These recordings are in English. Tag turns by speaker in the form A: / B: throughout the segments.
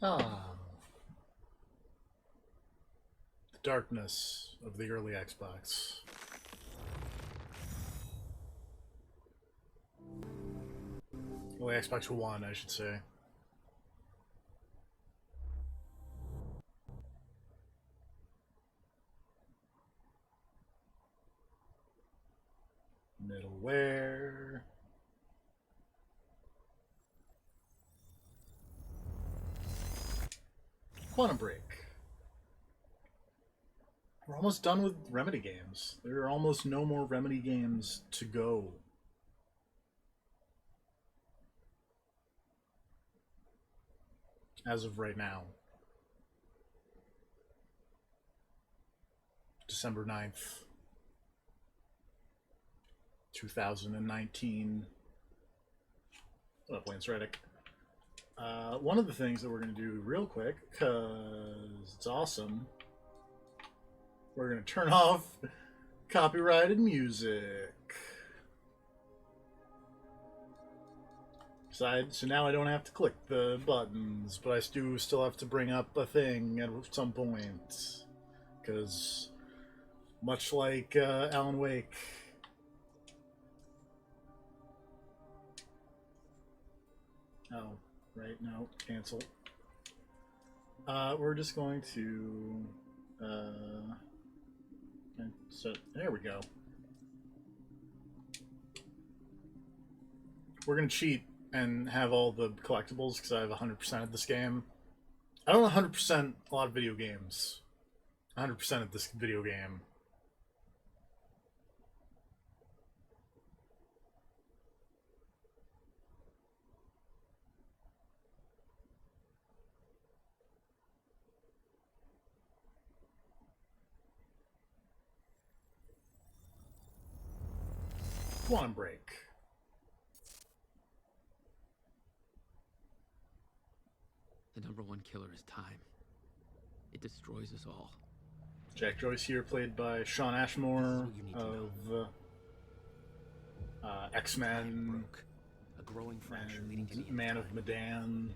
A: Ah, the darkness of the early Xbox. Early Xbox One, I should say. Middleware. Quantum Break. We're almost done with Remedy games. There are almost no more Remedy games to go. As of right now. December 9th, 2019. What up, Lance Reddick? One of the things that we're going to do real quick, because it's awesome, we're going to turn off copyrighted music. So now I don't have to click the buttons, but I do still have to bring up a thing at some point. Because, much like Alan Wake, oh, right, no, cancel. We're just going to. So there we go. We're gonna cheat and have all the collectibles because I have 100% of this game. I don't 100% a lot of video games. 100% of this video game. Quantum Break.
B: The number one killer is time. It destroys us all.
A: Jack Joyce here, played by Shawn Ashmore of X-Men,
B: a growing fracture leading to the
A: Man of Medan.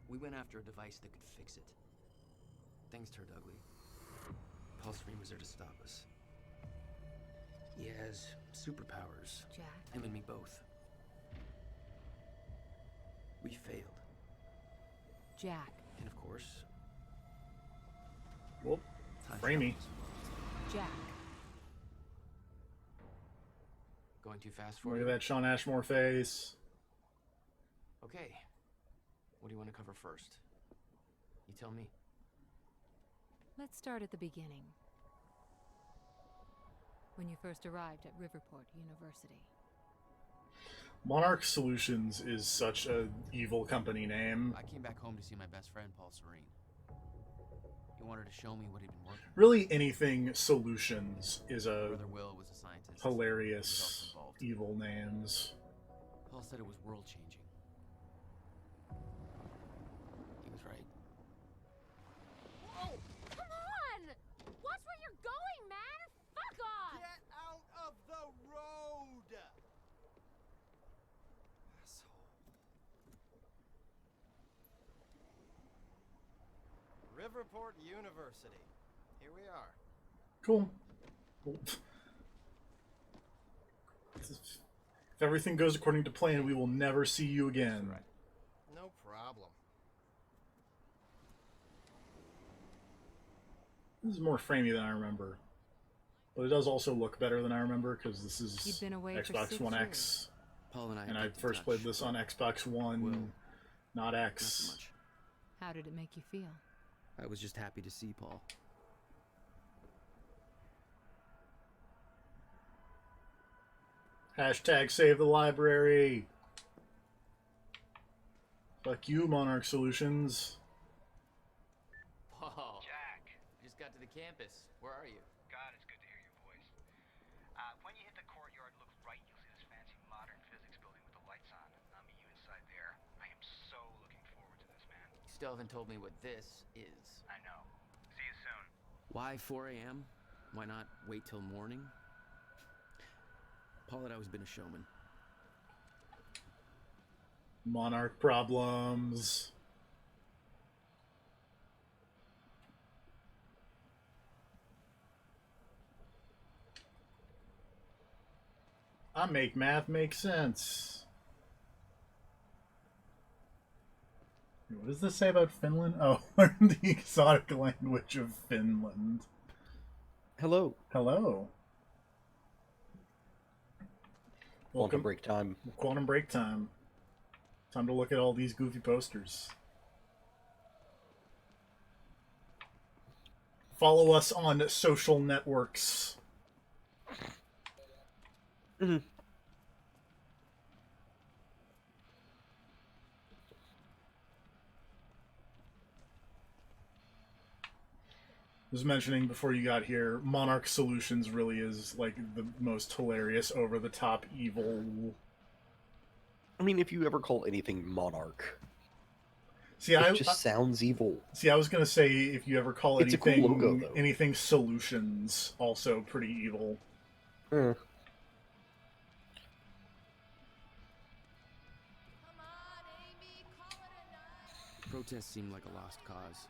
B: We went after a device that could fix it. Things turned ugly. Paul Serene was there to stop us. He has superpowers.
C: Jack.
B: Him and me both. We failed.
C: Jack.
B: And of course...
A: Whoop. Framey.
C: Jack.
B: Going too fast for
A: Look
B: you?
A: at that Shawn Ashmore face.
B: Okay. What do you want to cover first? You tell me.
C: Let's start at the beginning. When you first arrived at Riverport University.
A: Monarch Solutions is such a evil company name.
B: I came back home to see my best friend, Paul Serene. He wanted to show me what he'd been working on.
A: Really, anything Solutions is a
B: Brother Will was a scientist.
A: hilarious
B: He was also involved.
A: evil names.
B: Paul said it was world-changing. He was right.
D: Whoa! Come on! Watch where you're going, man! Fuck off!
E: Get out of the road! Asshole. Riverport University. Here we are.
A: Cool. If everything goes according to plan, we will never see you again.
B: Right.
E: No problem.
A: This is more framey than I remember. But it does also look better than I remember because this is
C: You've been away for
A: Xbox
C: 6
A: One
C: years.
A: X.
B: Paul and I
A: And I
B: kept in
A: first
B: touch,
A: played this on
B: but
A: Xbox One,
B: Will,
A: not
B: not so
A: X.
B: much.
C: How did it make you feel?
B: I was just happy to see Paul.
A: Hashtag save the library. Fuck you, Monarch Solutions.
B: Paul.
F: Jack.
B: Just got to the campus. Where are you?
F: God, it's good to hear your voice. When you hit the courtyard, look right, you'll see this fancy modern physics building with the lights on. I'll meet you inside there. I am so looking forward to this, man.
B: You still haven't told me what this is.
F: I know. See you soon.
B: Why 4 a.m.? Why not wait till morning? Paul had always been a showman.
A: Monarch problems. I make math make sense. What does this say about Finland? Oh, learn the exotic language of Finland.
G: Hello.
A: Hello.
G: Quantum break time.
A: Quantum break time. Time to look at all these goofy posters. Follow us on social networks.
G: Mm-hmm.
A: I was mentioning before you got here, Monarch Solutions really is like the most hilarious, over-the-top evil.
G: I mean, if you ever call anything Monarch,
A: See,
G: it just sounds evil.
A: See, I was gonna say if you ever call
G: It's a cool
A: anything
G: logo, though.
A: anything Solutions, also pretty evil.
G: Mm.
D: Come on, Amy, call it a night.
B: Protests seem like a lost cause.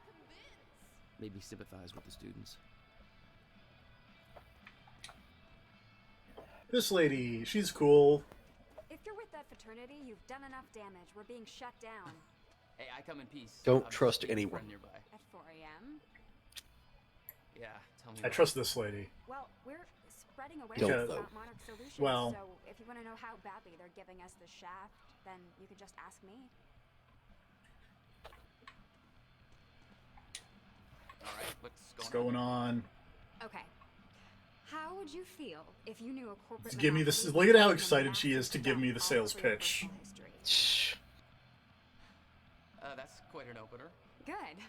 B: Made me sympathize with the students.
A: This lady, she's cool.
H: If you're with that fraternity, you've done enough damage. We're being shut down.
B: Hey, I come in peace.
G: Don't
B: I'm
G: trust
B: just a
G: anyone.
B: friend nearby.
H: At 4 a.m.?
B: Yeah, tell me.
A: I trust this lady.
H: Well, we're spreading
G: Don't,
H: awareness
G: though.
H: about Monarch Solutions,
A: Well-
H: so if you want to know how badly they're giving us the shaft, then you can just ask me.
B: All right, what's
A: What's
B: going
A: going on?
H: Okay. How would you feel if you knew a corporate
A: Give me this.
H: monopoly
A: Look at how
H: was
A: excited she is to give me the
H: all
A: sales
H: over your
A: pitch.
H: personal history?
G: Shh.
B: That's quite an opener.
H: Good.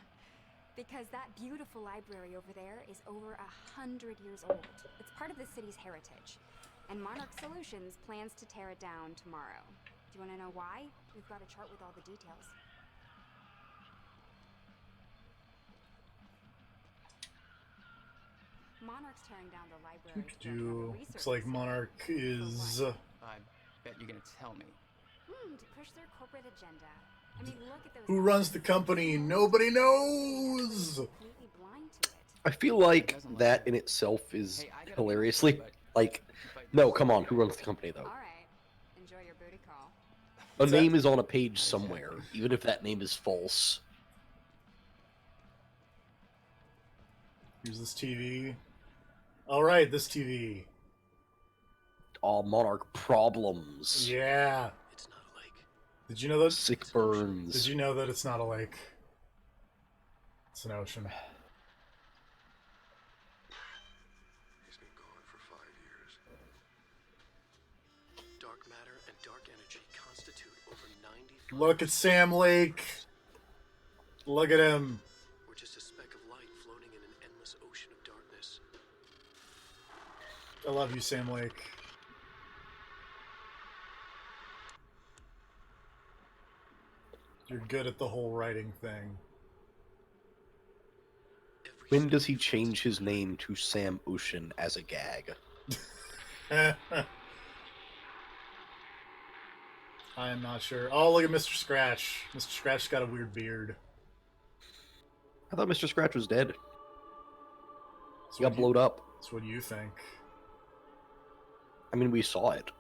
H: Because that beautiful library over there is over 100 years old. It's part of the city's heritage. And Monarch Solutions plans to tear it down tomorrow. Do you want to know why? We've got a chart with all the details. Monarch's tearing down the library to build another research
A: Looks like
H: facility.
A: Monarch is.
B: I bet you're gonna tell me.
H: To push their corporate agenda. I mean, look at those.
A: Who runs the company? Nobody knows.
H: Completely blind to it.
G: I feel like that in itself is
B: Hey, I gotta
G: hilariously
B: be honest,
G: like.
B: but
G: No, come on. Who runs the company though?
H: All right. Enjoy your booty call.
G: A
A: What's that?
G: name is on a page somewhere, even if that name is false.
A: Here's this TV. All right, this TV.
G: All Monarch problems.
A: Yeah.
G: It's not a lake.
A: Did you know that?
G: Sick burns.
A: Did you know that it's not a lake? It's an ocean.
I: He's been gone for 5 years. Dark matter and dark energy constitute over 90.
A: Look at Sam Lake. Look at him.
I: We're just a speck of light floating in an endless ocean of darkness.
A: I love you, Sam Lake. You're good at the whole writing thing.
I: Every
G: When does he change his name to Sam Ocean as a gag?
A: I am not sure. Oh, look at Mr. Scratch. Mr. Scratch's got a weird beard.
G: I thought Mr. Scratch was dead.
A: That's
G: He got
A: what you-
G: blowed up.
A: That's what you think.
G: I mean, we saw it.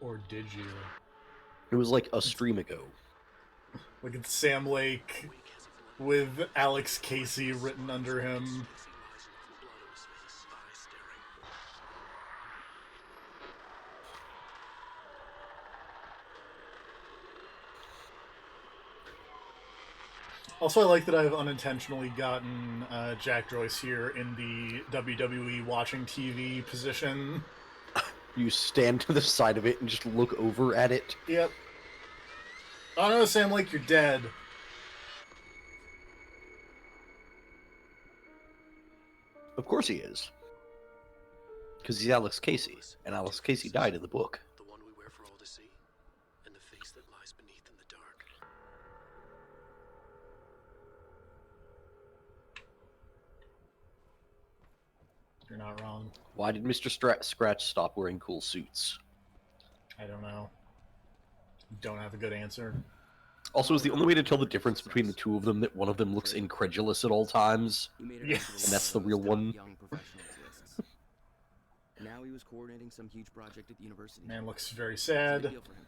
A: Or did you?
G: It was like a stream ago.
A: Look at Sam Lake
I: week has a void.
A: with Alex Casey written under him.
I: His face lies in the blood on his face, eyes staring.
A: Also, I like that I've unintentionally gotten Jack Joyce here in the WWE watching TV position.
G: You stand to the side of it and just look over at it.
A: Yep. Oh no, Sam Lake, you're dead.
G: Of course he is. Because he's Alex Casey, and Alex Casey died in the book.
I: The one we wear for all to see, and the face that lies beneath in the dark.
A: You're not wrong.
G: Why did Mr. Scratch stop wearing cool suits?
A: I don't know. Don't have a good answer.
G: Also, is the only way to tell the difference between the two of them that one of them looks incredulous at all times?
B: We made it
A: Yes.
B: onto
G: And that's the
B: list
G: real
B: of
G: one.
B: Young professionals lists. Now he was coordinating some huge project at the university.
A: Man looks very
B: It's a big
A: sad.
B: deal for him.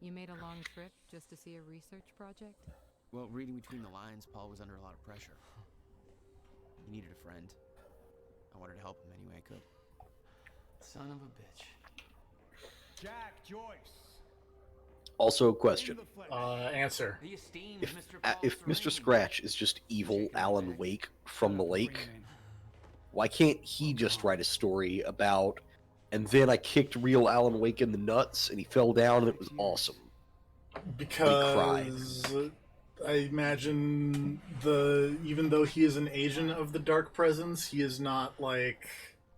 C: You made a long trip just to see a research project?
B: Well, reading between the lines, Paul was under a lot of pressure. He needed a friend. I wanted to help him any way I could. Son of a bitch.
J: Jack Joyce.
G: Also, question.
A: Answer.
B: The esteemed
G: If,
B: Mr. Paul
G: if Mr.
B: Serene.
G: Scratch is just evil Alan Wake from the lake, why can't he just write a story about, and then I kicked real Alan Wake in the nuts and he fell down and it was awesome?
A: Because I imagine even though he is an agent of the Dark Presence, he is not like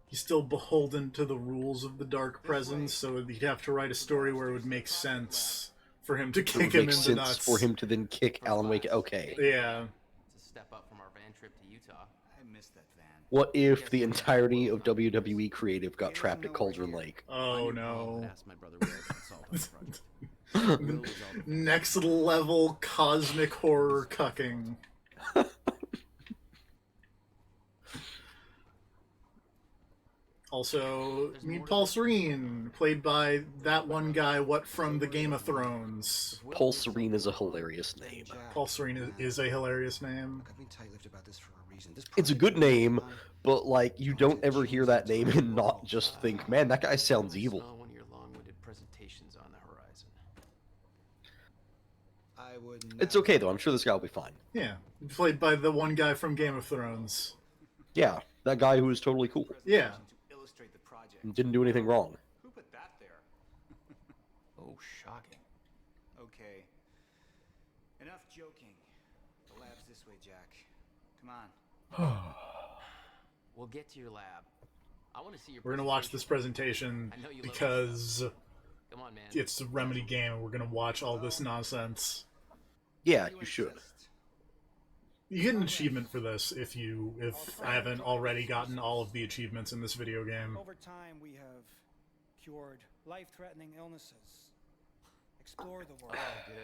A: he's still beholden to the rules of the Dark Presence. So he'd have to write a story where it would make sense for him to
G: It
A: kick
G: would
A: him
G: make
A: in the
G: sense
A: nuts.
G: for him to then kick Alan Wake. Okay.
A: Yeah.
B: It's a step up from our van trip to Utah.
J: I missed that van.
G: What if the entirety of WWE creative got trapped at Cauldron Lake?
A: Oh
B: I knew Paul
A: no.
B: had asked my brother Will to consult on the project. Will was all the
A: Next level cosmic horror cucking. Also, meet Paul Serene, played by that one guy, what from the Game of Thrones.
G: Paul Serene is a hilarious name.
A: Paul Serene is a hilarious name.
K: I've been tight-lipped about this for a reason. This
G: It's a
K: project
G: good
K: is
G: name,
K: mine.
G: but like you don't ever hear that name and not just think, man, that guy sounds evil.
B: Saw one of your long-winded presentations on the horizon.
K: I would.
G: It's
K: never-
G: okay though. I'm sure this guy will be fine.
A: Yeah, played by the one guy from Game of Thrones.
G: Yeah, that guy who was totally cool
A: Yeah.
J: To illustrate the project.
G: and didn't do anything wrong.
J: Who put that there?
B: Oh, shocking.
J: Okay. Enough joking. The lab's this way, Jack. Come on.
B: We'll get to your lab. I want to see your
A: We're gonna watch this presentation
B: I know you love
A: because
B: Come on, man.
A: it's a Remedy game and we're gonna watch all this nonsense.
G: Yeah, you should.
A: You get an achievement for this if I haven't already gotten all of the achievements in this video game.
J: Over time, we have cured life-threatening illnesses. Explore the world.
B: Oh, good.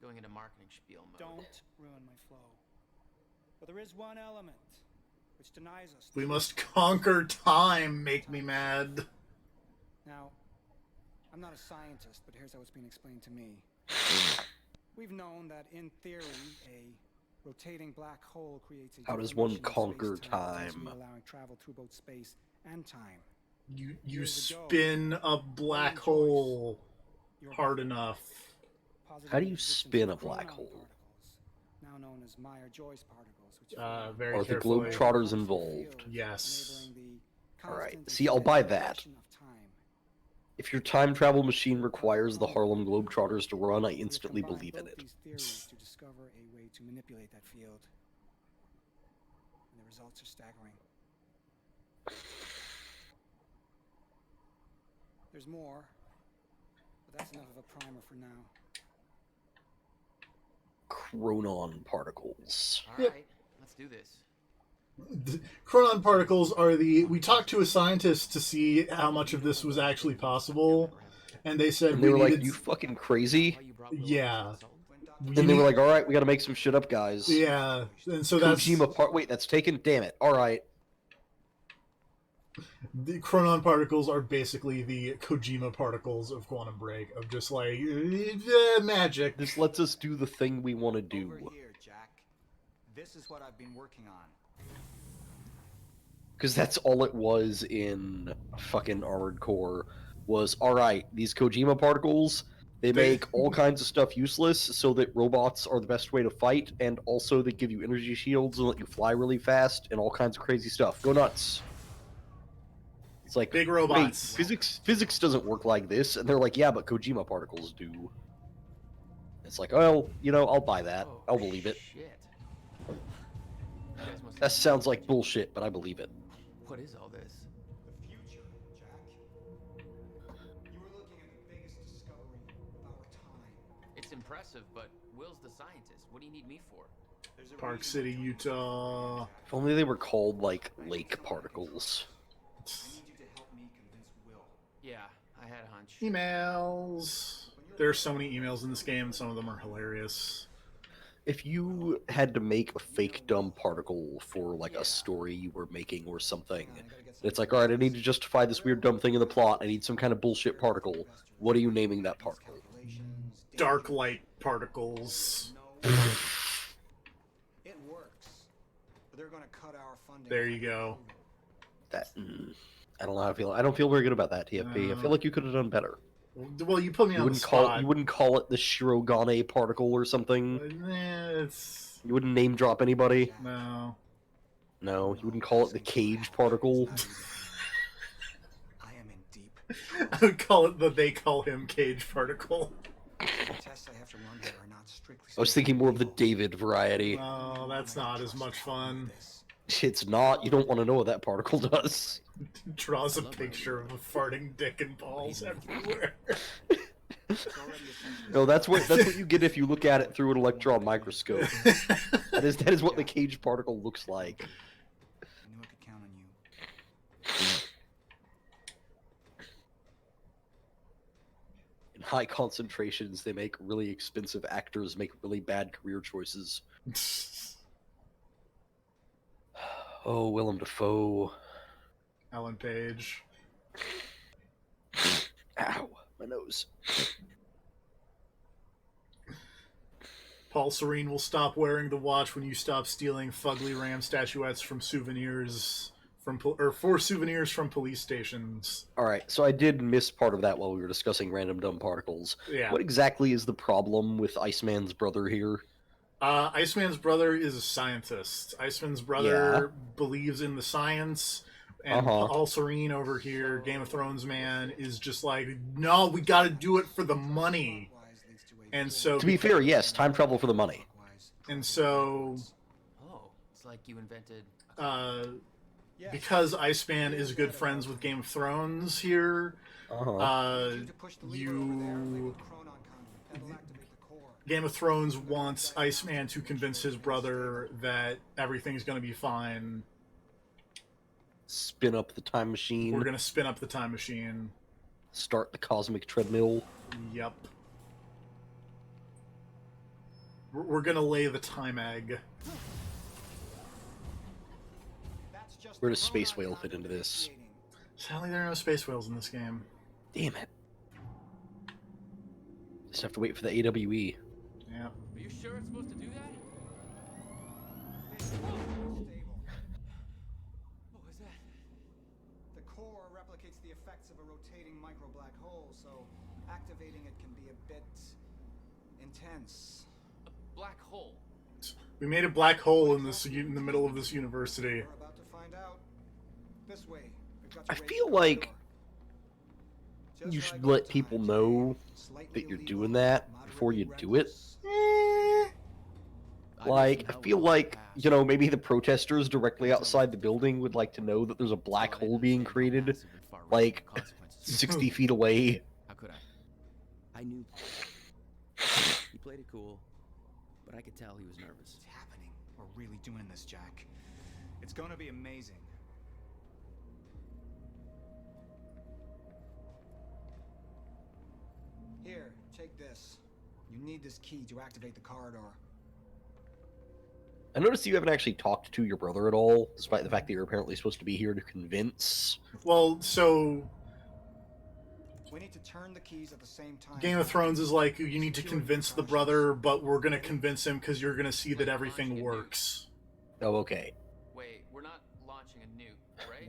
B: Going into marketing spiel mode.
J: Don't ruin my flow. But there is one element which denies us.
A: We must conquer time, make me mad.
J: Now, I'm not a scientist, but here's how it's been explained to me. We've known that in theory, a rotating black hole creates a
G: How does
J: deformation
G: one
J: of
G: conquer
J: space-time,
G: time?
J: allowing travel through both space and time.
A: You
J: Years ago,
A: spin a black hole
J: Your
A: hard enough.
J: positive
G: How do you
J: existence
G: spin
J: of
G: a black
J: chronon
G: hole?
J: particles, now known as Meyer-Joyce particles, which
A: Very
G: Are the
A: carefully.
G: Globetrotters involved?
A: Yes.
G: Alright, see, I'll buy that. If your time travel machine requires the Harlem Globetrotters to run, I instantly believe in it.
J: These theories to discover a way to manipulate that field. And the results are staggering. There's more, but that's enough of a primer for now.
G: Chronon particles.
B: All right, let's do this.
A: The chronon particles are we talked to a scientist to see how much of this was actually possible, and they said
G: And they
A: we
G: were like,
A: needed.
G: "You fucking crazy!"
A: Yeah.
G: And they were like, "All right, we got to make some shit up, guys."
A: Yeah, and so that's
G: Kojima part. Wait, that's taken. Damn it! All right.
A: the chronon particles are basically the Kojima particles of Quantum Break, of just like magic.
G: This lets us do the thing we want to do.
K: Over here, Jack. This is what I've been working on.
G: Because that's all it was in fucking Armored Core. Was all right. These Kojima particles. They make all kinds of stuff useless, so that robots are the best way to fight, and also they give you energy shields and let you fly really fast, and all kinds of crazy stuff. Go nuts. It's like
A: Big
G: wait,
A: robots.
G: physics doesn't work like this, and they're like, yeah, but Kojima particles do. It's like, oh, I'll buy that.
B: Oh,
G: I'll believe it.
B: Shit. You guys must
G: That
B: have-
G: sounds like bullshit, but I believe it.
B: What is all this?
J: The future, Jack. You were looking at the biggest discovery of our time.
B: It's impressive, but Will's the scientist. What do you need me for?
A: Park City, Utah.
G: If only they were called, like, lake particles.
B: Yeah, I had a hunch.
A: Emails. There are so many emails in this game, and some of them are hilarious.
G: If you had to make a fake dumb particle for, like, a story you were making or something, it's like, alright, I need to justify this weird dumb thing in the plot, I need some kind of bullshit particle. What are you naming that particle?
A: Dark light particles.
J: It works. But they're gonna cut our funding.
A: There you go.
G: That I don't know how I feel. I don't feel very good about that, TFP. I feel like you could have done better.
A: Well, you put me on the spot.
G: You wouldn't call it the Shirogane particle or something.
A: It's...
G: You wouldn't name drop anybody.
A: No.
G: No, you wouldn't call it the cage particle.
J: I am in deep.
A: I would call it the they call him cage particle.
J: The tests I have to run here are not strictly.
G: I was thinking more of the David variety.
A: Oh, that's not as much fun.
G: It's not. You don't want to know what that particle does.
A: Draws a picture of a farting dick and balls everywhere.
G: No, that's what you get if you look at it through an electron microscope. That is what the cage particle looks like.
J: I knew I could count on you.
G: In high concentrations, they make really expensive actors make really bad career choices. Oh, Willem Dafoe.
A: Ellen Page.
G: Ow, my nose.
A: Paul Serene will stop wearing the watch when you stop stealing fugly ram statuettes from souvenirs for souvenirs from police stations.
G: All right, so I did miss part of that while we were discussing random dumb particles.
A: Yeah.
G: What exactly is the problem with Iceman's brother here?
A: Iceman's brother is a scientist. Iceman's brother believes in the science, and Paul Serene over here, Game of Thrones man, is just like, no, we got to do it for the money. And so,
G: to be fair, yes, time travel for the money.
A: And so,
B: it's like you invented.
A: Because Iceman is good friends with Game of Thrones here, Game of Thrones wants Iceman to convince his brother that everything's going to be fine.
G: Spin up the time machine.
A: We're going to spin up the time machine.
G: Start the cosmic treadmill.
A: Yep. We're going to lay the time egg.
G: Where does Space Whale fit into this?
A: Sadly, there are no space whales in this game.
G: Damn it. Just have to wait for the AWE.
A: Yeah.
B: Are you sure it's supposed to do that?
J: What was that? The core replicates the effects of a rotating micro black hole, so activating it can be a bit intense.
B: A black hole.
A: We made a black hole in the middle of this university.
J: We're about to find out. This way.
G: I feel like you should let people know that you're doing that before you do it. Like, I feel like, you know, maybe the protesters directly outside the building would like to know that there's a black hole being created, like, 60 feet away.
B: How could I? I knew. He played it cool, but I could tell he was nervous.
K: What's happening? We're really doing this, Jack. It's gonna be amazing.
J: Here, take this. You need this key to activate the corridor.
G: I noticed you haven't actually talked to your brother at all, despite the fact that you're apparently supposed to be here to convince.
A: Well, so
J: We need to turn the keys at the same time.
A: Game of Thrones is like, you need to convince the brother, but we're going to convince him because you're going to see that everything works.
G: Oh, okay.
B: Wait, we're not launching a nuke, right?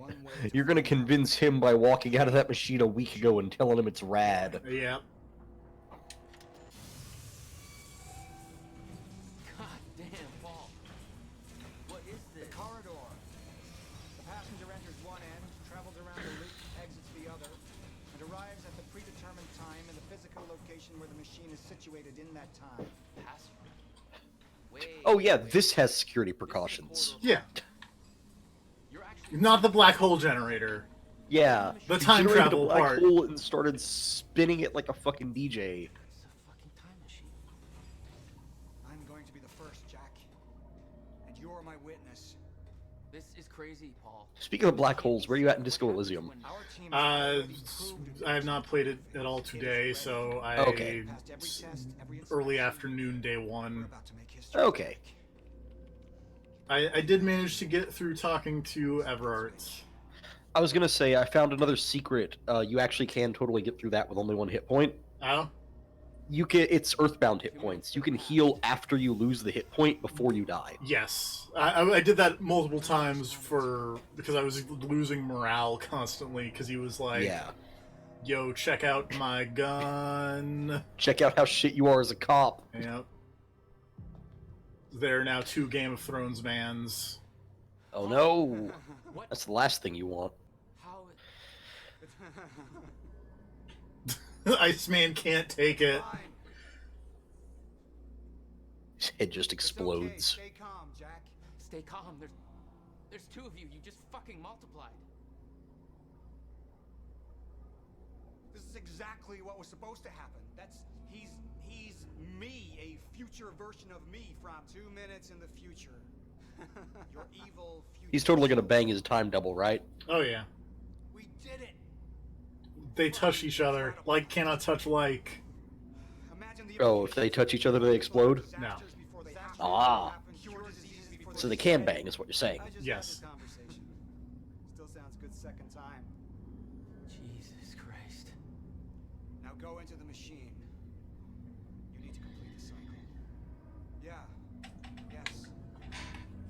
G: You're gonna convince him by walking out of that machine a week ago and telling him it's rad.
A: Yeah.
B: God damn, Paul. What is this?
J: The corridor. The passenger enters one end, travels around the loop, exits the other, and arrives at the predetermined time in the physical location where the machine is situated in that time.
G: Oh yeah, this has security precautions.
A: Yeah. Not the black hole generator.
G: Yeah.
A: The
G: you
A: time
G: generated
A: travel
G: a black
A: part.
G: hole and started spinning it like a fucking DJ.
J: I'm going to be the first, Jack.
G: Speaking of black holes, where are you at in Disco Elysium?
A: I have not played it at all today, so
G: Okay.
A: Early afternoon, day one.
G: Okay.
A: I did manage to get through talking to Everart.
G: I was gonna say I found another secret. You actually can totally get through that with only 1 hit point.
A: Oh?
G: It's Earthbound hit points. You can heal after you lose the hit point before you die.
A: Yes. I did that multiple times because I was losing morale constantly because he was like,
G: Yeah.
A: yo, check out my gun.
G: Check out how shit you are as a cop.
A: Yep. There are now 2 Game of Thrones mans.
G: Oh no. That's the last thing you want.
A: Iceman can't take it.
G: His head just explodes.
J: Stay calm, Jack.
B: Stay calm. There's 2 of you. You just fucking multiplied.
J: This is exactly what was supposed to happen. He's me, a future version of me from 2 minutes in the future. Your evil future.
G: He's totally gonna bang his time double, right?
A: Oh, yeah.
J: We did it.
A: They touch each other. Like cannot touch like.
G: Oh, if they touch each other, they explode?
A: No.
G: Ah. So they can bang, is what you're saying.
A: Yes.
J: Still sounds good second time.
B: Jesus Christ.
J: Now go into the machine. You need to complete the cycle. Yeah. Yes.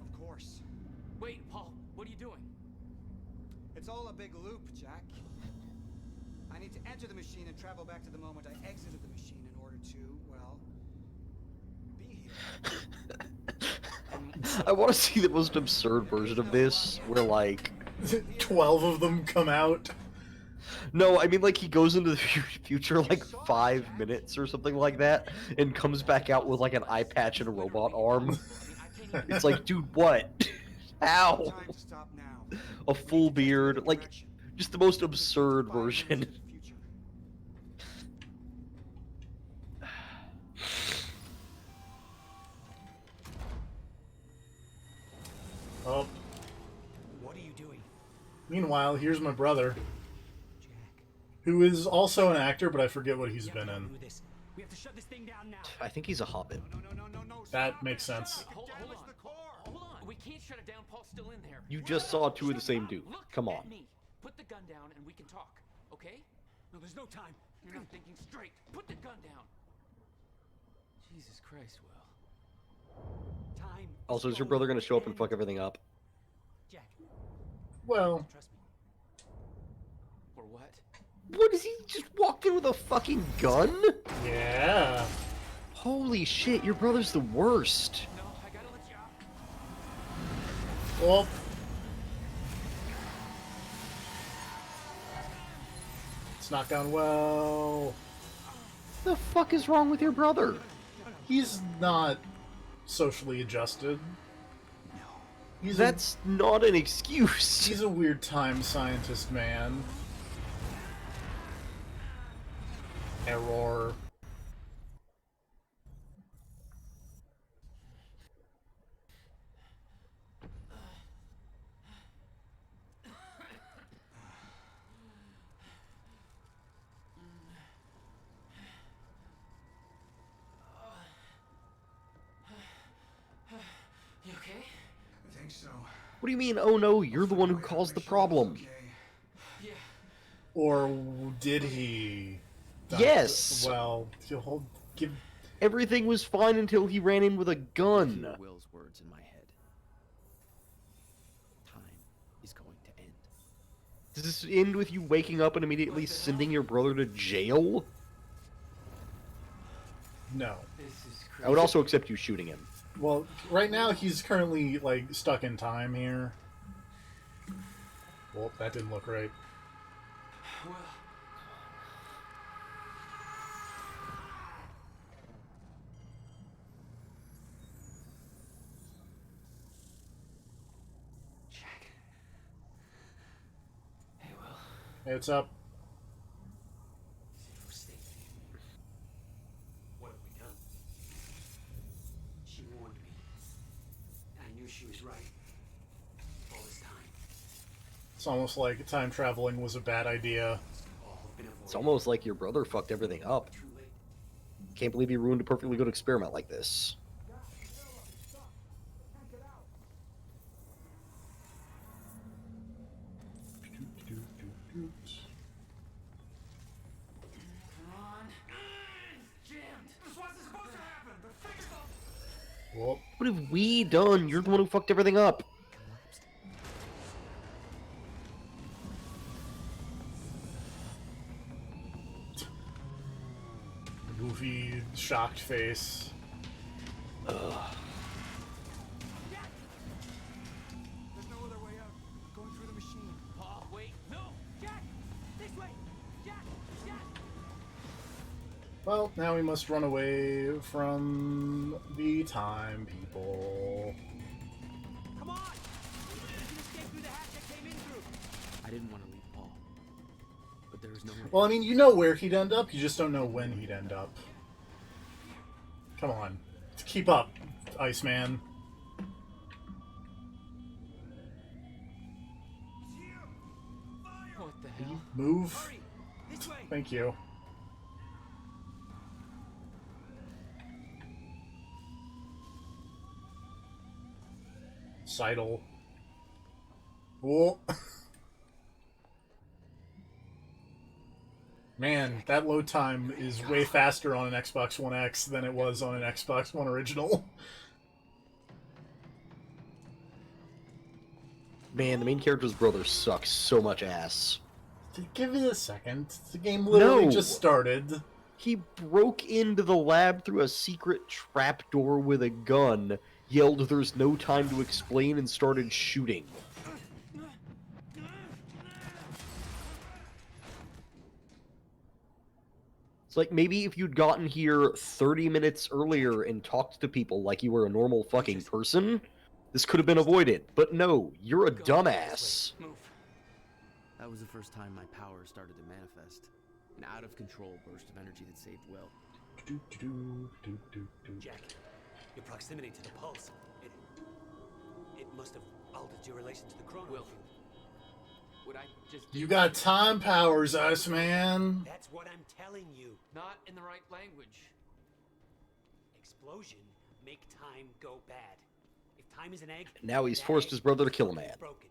J: Of course.
B: Wait, Paul, what are you doing?
J: It's all a big loop, Jack. I need to enter the machine and travel back to the moment I exited the machine in order to, well, be here.
G: I want to see the most absurd version of this, where like
A: 12 of them come out.
G: No, I mean like he goes into the future like 5 minutes or something like that, and comes back out with like an eye patch and a robot arm. It's like, dude, what? How?
J: Time to stop now.
G: A full beard, like just the most absurd version.
A: Oh.
J: What are you doing?
A: Meanwhile, here's my brother, who is also an actor, but I forget what he's been in.
J: We have to shut this thing down now.
G: I think he's a hobbit.
A: That
J: Stop
A: makes
J: it.
A: sense.
B: Hold on. We can't shut it down. Paul's still in there.
G: You just saw 2 of the same dude.
B: Look
G: Come
B: at
G: on.
B: me. Put the gun down and we can talk, okay?
J: No, there's no time.
B: You're not thinking straight. Put the gun down. Jesus Christ, Will.
J: Time.
G: Also, is your brother gonna show up and fuck everything up?
J: Jack,
A: Well,
J: trust me.
B: Or what?
G: What is he just walked in with a fucking gun?
A: yeah.
G: Holy shit, your brother's the worst.
B: No, I gotta let you out.
A: Well, it's not gone well.
G: The fuck is wrong with your brother?
A: He's not socially adjusted. He's
G: That's not an excuse.
A: he's a weird time scientist man. Error.
B: You okay?
J: I think so.
G: What do you mean, oh no, you're the one who caused the problem?
J: Okay.
B: Yeah.
A: Or did he?
G: Yes!
A: Well, give.
G: Everything was fine until he ran in with a gun.
B: Hear Will's words in my head. Time is going to end.
G: Does this end with you waking up and immediately sending your brother to jail?
A: No.
B: This is crazy.
G: I would also accept you shooting him.
A: Well, right now he's currently like stuck in time here. Well, that didn't look right.
B: Well, Jack. Hey, Will.
A: Hey, what's up?
B: Zero State.
I: What have we done? She warned me. I knew she was right. All this time.
A: It's almost like time traveling was a bad idea.
G: It's almost like your brother fucked everything up. Can't believe he ruined a perfectly good experiment like this.
A: Whoop.
G: What have we done? You're the one who fucked everything up.
A: Goofy, shocked face.
G: Ugh.
J: There's no other way out. Going through the machine.
B: Paul, wait. No!
J: Jack! This way! Jack! Jack!
A: Well, now we must run away from the time people.
J: Come on! You can escape through the hatch I came in through.
B: I didn't want to leave Paul. But there was no way.
A: Well, I mean, you know where he'd end up, you just don't know when he'd end up. Come on. Keep up, Iceman.
B: What the hell?
A: Move.
J: Hurry! This way!
A: Thank you. Seidel. Whoa. Man, that load time is way faster on an Xbox One X than it was on an Xbox One original.
G: Man, the main character's brother sucks so much ass.
A: Give it a second. The game literally
G: No.
A: just started.
G: He broke into the lab through a secret trapdoor with a gun, yelled there's no time to explain, and started shooting. It's like maybe if you'd gotten here 30 minutes earlier and talked to people like you were a normal fucking person, this could have been avoided. But no, you're a dumbass.
B: Move. That was the first time my power started to manifest. An out-of-control burst of energy that saved Will.
I: Jack, your proximity to the pulse, it must have altered your relation to the chrono.
B: Will, would I just...
A: You got time powers, Iceman.
I: That's what I'm telling you.
B: Not in the right language.
I: Explosion make time go bad. If time is an egg,
G: Now he's
I: that
G: forced
I: egg
G: his brother to kill a man.
I: is broken.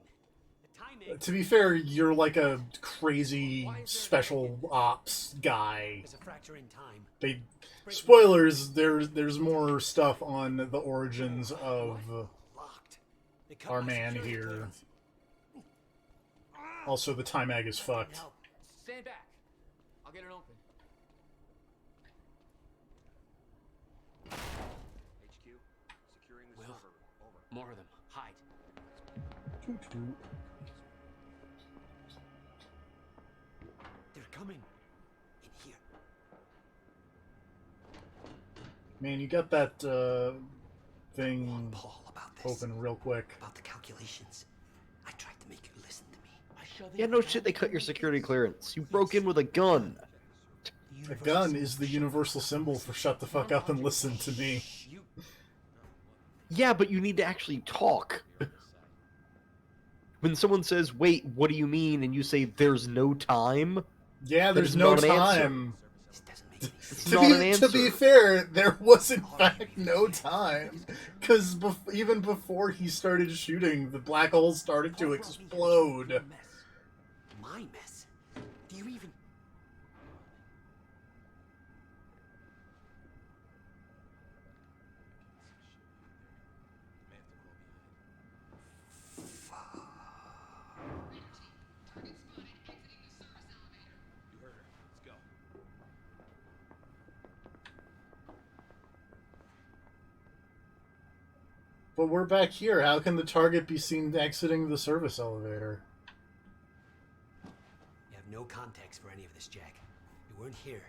I: The time egg
A: To be fair, you're like a crazy special ops guy.
I: is a fracture in time.
A: They spoilers. There's more stuff on the origins of
I: Locked. They cut
A: our
I: my
A: man
I: security
A: here.
I: clearance.
A: Also, the time egg is fucked.
I: Now,
B: Stand back. I'll get it open.
E: HQ, securing the
B: Will.
E: server room. Over.
B: More of them. Hide.
I: they're coming. In here.
A: Man, you got that thing
I: Paul, about this.
A: open real quick.
I: About the calculations. I tried to make you listen to me.
B: I shove
G: Yeah, no shit, they cut your security clearance. You broke in with a gun.
A: A gun is the universal symbol for shut the fuck up and listen to me.
B: You...
G: Yeah, but you need to actually talk. When someone says, wait, what do you mean? And you say, there's no time.
A: Yeah,
G: That
A: there's
G: is
A: no
G: not an answer.
A: time.
I: This doesn't make any sense.
G: It's not an answer.
A: To be fair, there was in fact no time. Because even before he started shooting, the black hole started to explode.
I: Your mess. My mess. Do you even...
E: You heard her. Let's go.
A: But we're back here. How can the target be seen exiting the service elevator?
I: You have no context for any of this, Jack. You weren't here.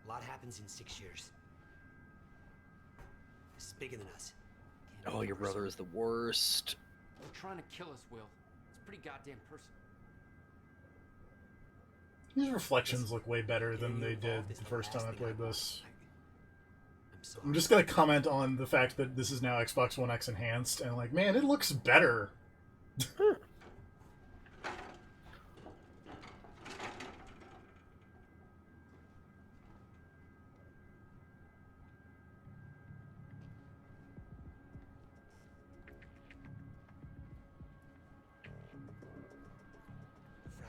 I: A lot happens in 6 years. This is bigger than us. Can't
G: Oh, your
I: oversee.
G: brother is the worst.
B: They're trying to kill us, Will. It's pretty goddamn personal.
A: These reflections look way better than
I: Getting you
A: they did
I: involved is
A: the first
I: last
A: time I
I: thing
A: played
I: want.
A: this.
I: I'm sorry.
A: I'm just gonna comment on the fact that this is now Xbox One X enhanced, and like, man, it looks better.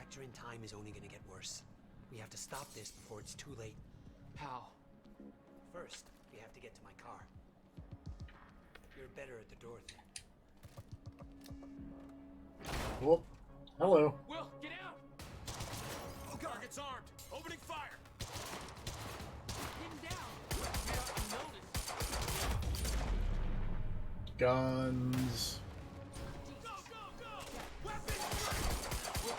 I: fracture in time is only gonna get worse. We have to stop this before it's too late.
B: How?
I: First, we have to get to my car. You're better at the door thing.
A: Whoop. Hello.
E: Will, get out! Oh, target's armed. Opening fire.
B: Him down. Get up and notice.
A: Guns.
E: Go, go, go! Weapons free!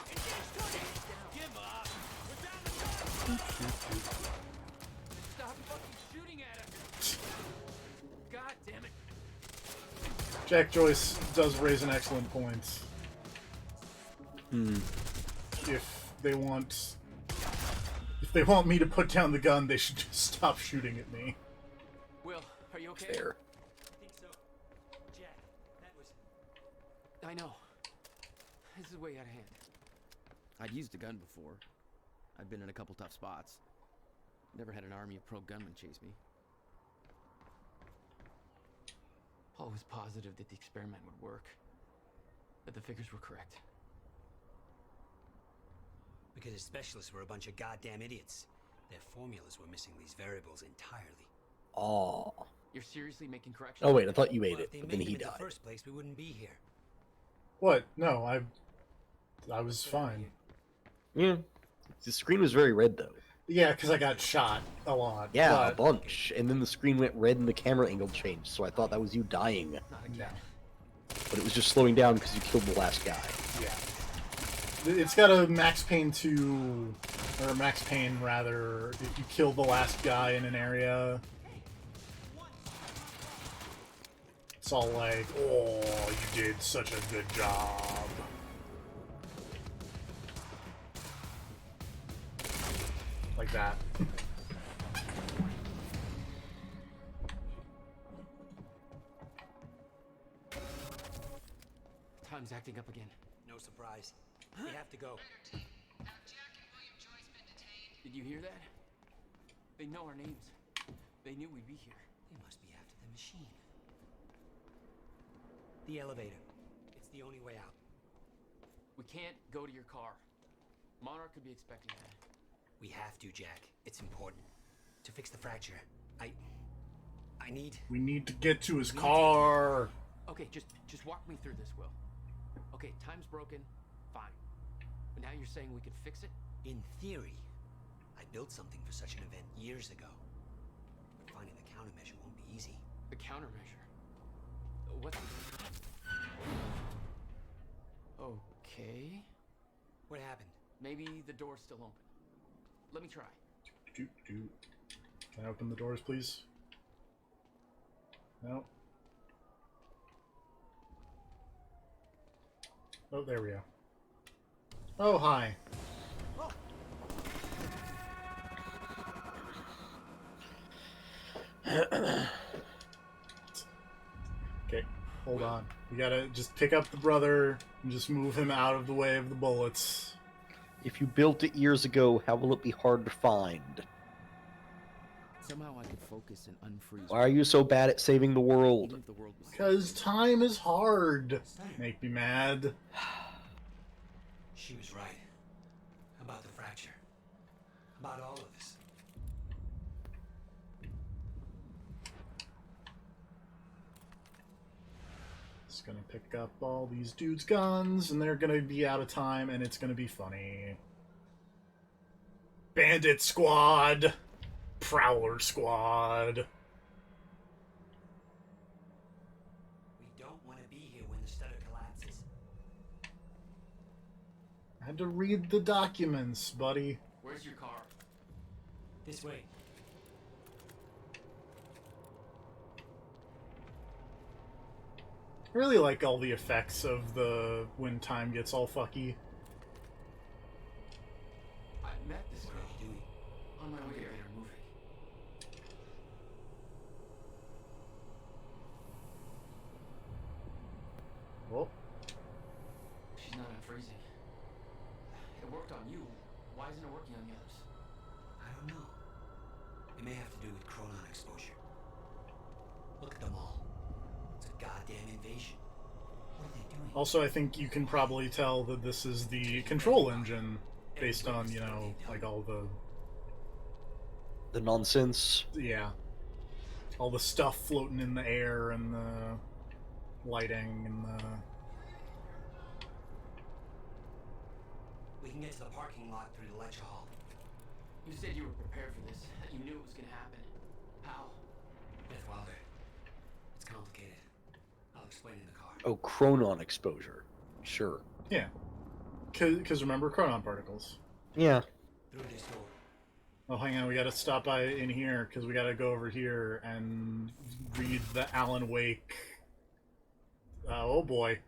E: Engage target! Give up! We're down to
B: Stop fucking shooting at us. God damn it.
A: Jack Joyce does raise an excellent point. If they want me to put down the gun, they should just stop shooting at me.
B: Will, are you okay?
G: Fair.
I: I think so. Jack, that was...
B: I know. This is way out of hand. I'd used a gun before. I'd been in a couple tough spots. Never had an army of pro gunmen chase me. Paul was positive that the experiment would work. That the figures were correct.
I: Because his specialists were a bunch of goddamn idiots. Their formulas were missing these variables entirely.
G: Aw.
B: You're seriously making corrections?
G: Oh wait, I thought you ate
I: Well,
G: it,
I: if they
G: but then
I: made
G: he
I: them in
G: died.
I: the first place, we wouldn't be here.
A: What? No, I was fine.
G: Yeah. The screen was very red though.
A: Yeah, because I got shot a lot.
G: Yeah, a
A: but
G: bunch. And then the screen went red and the camera angle changed, so I thought that was you dying.
B: Not again.
G: But it was just slowing down because you killed the last guy.
A: Yeah. It's got a Max Payne 2, or Max Payne rather, if you kill the last guy in an area. It's all like, oh, you did such a good job. Like that.
B: Time's acting up again.
I: No surprise. We have to go.
B: Did you hear that? They know our names. They knew we'd be here.
I: They must be after the machine. The elevator. It's the only way out.
B: We can't go to your car. Monarch could be expecting that.
I: We have to, Jack. It's important. To fix the fracture, I need...
A: We need to get to his car.
B: Okay, just walk me through this, Will. Okay, time's broken. Fine. But now you're saying we could fix it?
I: In theory, I built something for such an event years ago. But finding the countermeasure won't be easy.
B: The countermeasure? What's... Okay.
I: What happened?
B: Maybe the door's still open. Let me try.
A: Can I open the doors, please? No. Oh, there we go. Oh, hi. Okay, hold on. We gotta just pick up the brother and just move him out of the way of the bullets.
G: If you built it years ago, how will it be hard to find?
B: Somehow I could focus and unfreeze.
G: Why are you so bad at saving the world?
B: Even if the world was...
A: Because time is hard. Make me mad.
I: She was right. About the fracture. About all of this.
A: It's gonna pick up all these dudes' guns, and they're gonna be out of time, and it's gonna be funny. Bandit Squad! Prowler Squad!
I: We don't want to be here when the stutter collapses.
A: I had to read the documents, buddy.
B: Where's your car?
I: This way.
A: I really like all the effects of the when time gets all fucky.
B: I met this
I: What
B: girl
I: are you doing?
B: on my way to her movie.
A: Well,
B: She's not unfreezing. It worked on you. Why isn't it working on the others?
I: I don't know. It may have to do with chronon exposure. Look at them all. It's a goddamn invasion.
A: Also, I think you can probably tell that this is the control engine based on, you know, like all
G: The nonsense.
A: yeah, all the stuff floating in the air and the lighting and the...
I: We can get to the parking lot through the lecture hall.
B: You said you were prepared for this, that you knew it was gonna happen. How?
I: Beth Wilder. It's complicated. I'll explain in the car.
G: Oh, chronon exposure. Sure.
A: Yeah. Because remember chronon particles.
G: Yeah.
I: Through this door.
A: Oh, hang on, we gotta stop by in here, because we gotta go over here and read the Alan Wake... oh boy.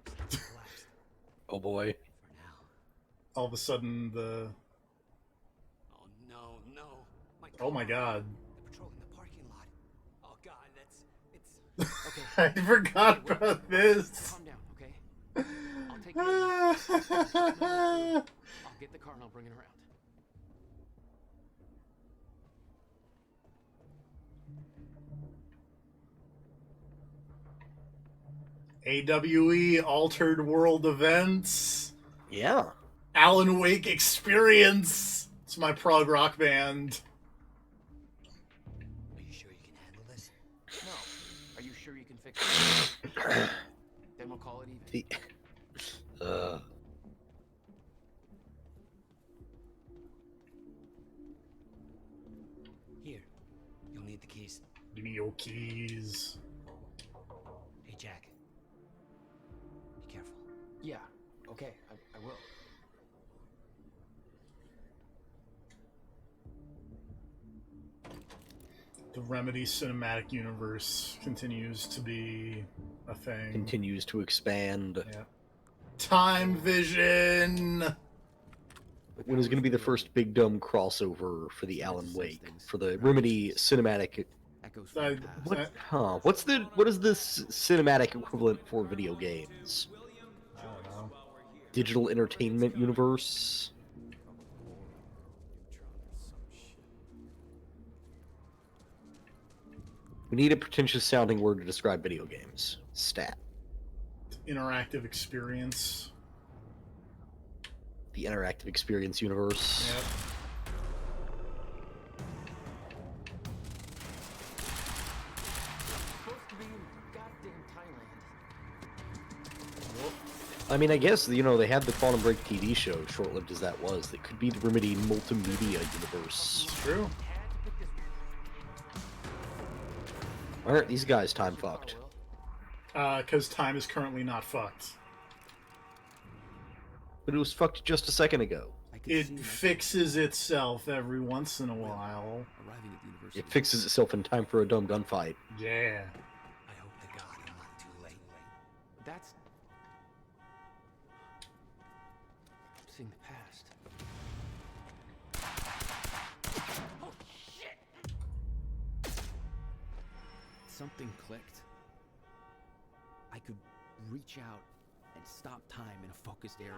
G: Oh boy.
I: For now.
A: All of a sudden, the...
I: Oh no, no.
A: Oh my god.
I: They're patrolling the parking lot. Oh god, it's...
B: Okay.
A: I forgot about this!
B: Calm down, okay? I'll take care of it. I'll get the car and I'll bring it around.
A: AWE Altered World Events.
G: Yeah.
A: Alan Wake Experience. It's my prog rock band.
I: Are you sure you can handle this?
B: No. Are you sure you can fix it? Then we'll call it even.
I: Here. You'll need the keys.
A: Give me your keys.
I: Hey, Jack. Be careful.
B: Yeah. Okay, I will.
A: The Remedy cinematic universe continues to be a thing.
G: Continues to expand.
A: Yeah. Time Vision!
G: When is going to be the first big dumb crossover for the Alan Wake? For the Remedy cinematic...
B: Echoes
A: I-
B: from the past.
G: What? Huh. What is this cinematic equivalent for video games?
A: I don't know.
G: Digital entertainment universe? We need a pretentious sounding word to describe video games. Stat.
A: Interactive experience.
G: The interactive experience universe.
A: Yep.
B: Supposed to be in goddamn Thailand.
G: I mean, I guess, you know, they had the Quantum Break TV show, short-lived as that was. That could be the Remedy multimedia universe.
A: It's true.
G: Why aren't these guys time fucked?
A: Because time is currently not fucked.
G: But it was fucked just a second ago.
B: I could
A: It
B: see myself
A: fixes itself every once in a while.
B: arriving at the university.
G: It fixes itself in time for a dumb gunfight.
A: Yeah.
I: I hope to God I'm not too late.
B: That's seeing the past. Oh shit! Something clicked. I could reach out and stop time in a focused area.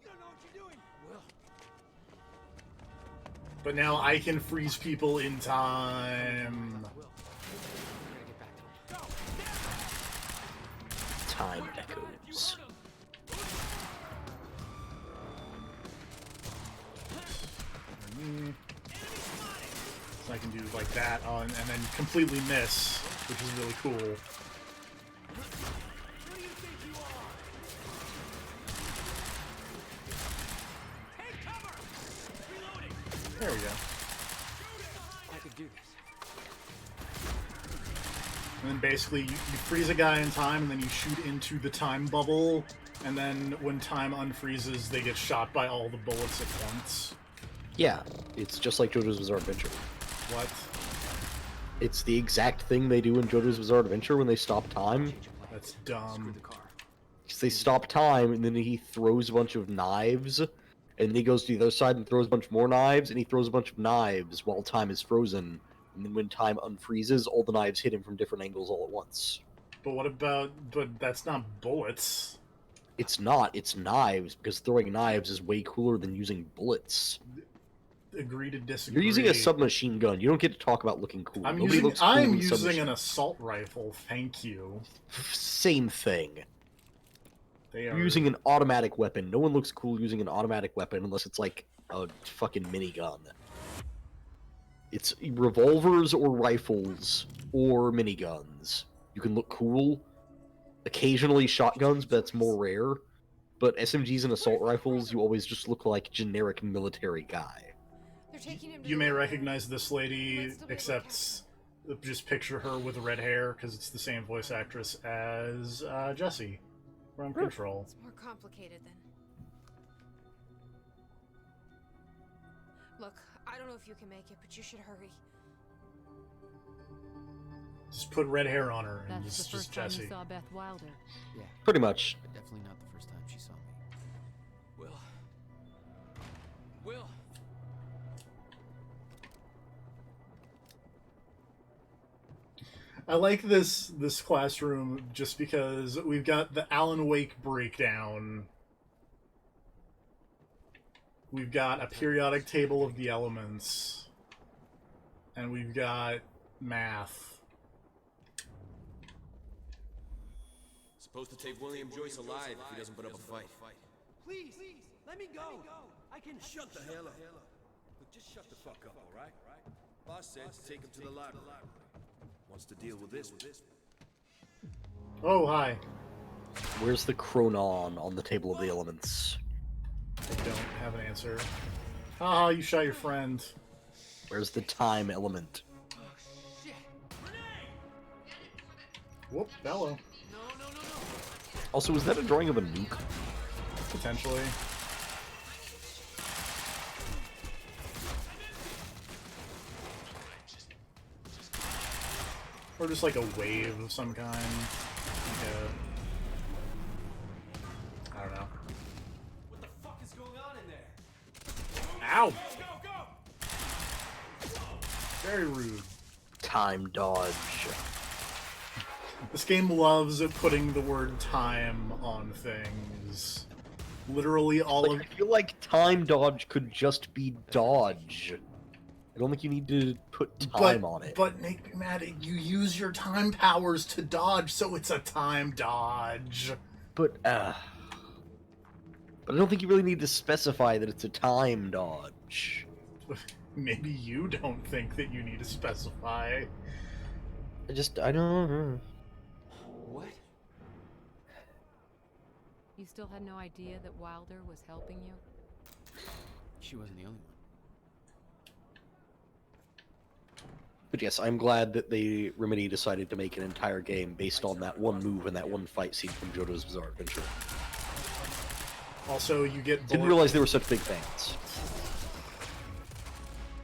E: You don't know what you're doing.
B: Will.
A: But now I can freeze people in time.
B: Will. We're gonna get back to him.
G: Time echoes.
A: So I can do like that and then completely miss, which is really cool.
E: Who do you think you are? Take cover! Reloading!
A: There we go.
B: I could do this.
A: And then basically you freeze a guy in time and then you shoot into the time bubble, and then when time unfreezes they get shot by all the bullets at once.
G: Yeah, it's just like JoJo's Bizarre Adventure.
A: What?
G: It's the exact thing they do in JoJo's Bizarre Adventure when they stop time.
A: That's
B: Screw
A: dumb.
B: the car.
G: Because they stop time, and then he throws a bunch of knives, and then he goes to the other side and throws a bunch more knives, and he throws a bunch of knives while time is frozen. And then when time unfreezes, all the knives hit him from different angles all at once.
A: But that's not bullets.
G: It's not, it's knives, because throwing knives is way cooler than using bullets.
A: Agree to disagree.
G: You're using a submachine gun. You don't get to talk about looking cool.
A: I'm
G: Nobody
A: using
G: looks cool with
A: I'm
G: a
A: using
G: submachine-
A: an assault rifle, thank you.
G: Same thing.
A: They
G: You're
A: are
G: using an automatic weapon. No one looks cool using an automatic weapon unless it's like a fucking minigun. It's revolvers or rifles or miniguns. You can look cool. Occasionally shotguns, but that's more rare. But SMGs and assault rifles, you always just look like generic military guy.
D: They're taking him to
A: You
D: the
A: may
D: library.
A: recognize this lady,
D: Might still be able to
A: except just picture her with red hair because it's the same voice actress as Jessie from Control.
D: It's more complicated than. Look, I don't know if you can make it, but you should hurry.
A: Just put red hair on her, and
C: That's
A: it's
C: the
A: just
C: first time
A: Jessie.
C: you saw Beth Wilder.
B: Yeah,
G: Pretty much.
B: but definitely not the first time she saw me.
E: Will. Will.
A: I like this classroom just because we've got the Alan Wake breakdown. We've got a periodic table of the elements. And we've got math.
E: Supposed to take William Joyce alive if he doesn't put up a fight.
I: Please, let me go. I can
E: Shut the hell up. Look, just shut the fuck up, all right? Boss said to take him to the library. Wants to deal with this.
A: Oh, hi.
G: Where's the chronon on the table of the elements?
A: I don't have an answer. Ah, you shot your friend.
G: Where's the time element?
A: Whoop, bellow.
G: Also, is that a drawing of a nuke?
A: Potentially. Or just like a wave of some kind. Like I don't know.
I: What the fuck is going on in there?
A: Ow! Very rude.
G: Time dodge.
A: This game loves putting the word time on things. Literally all of...
G: I feel like time dodge could just be dodge. I don't think you need to put time on it.
A: But Matt, you use your time powers to dodge, so it's a time dodge.
G: But I don't think you really need to specify that it's a time dodge.
A: Maybe you don't think that you need to specify.
G: I don't.
B: What?
C: You still had no idea that Wilder was helping you?
B: She wasn't the only one.
G: But yes, I'm glad that Remedy decided to make an entire game based on that one move and that one fight scene from JoJo's Bizarre Adventure.
A: Also, you get
G: Didn't
A: bullet...
G: realize they were such big fans.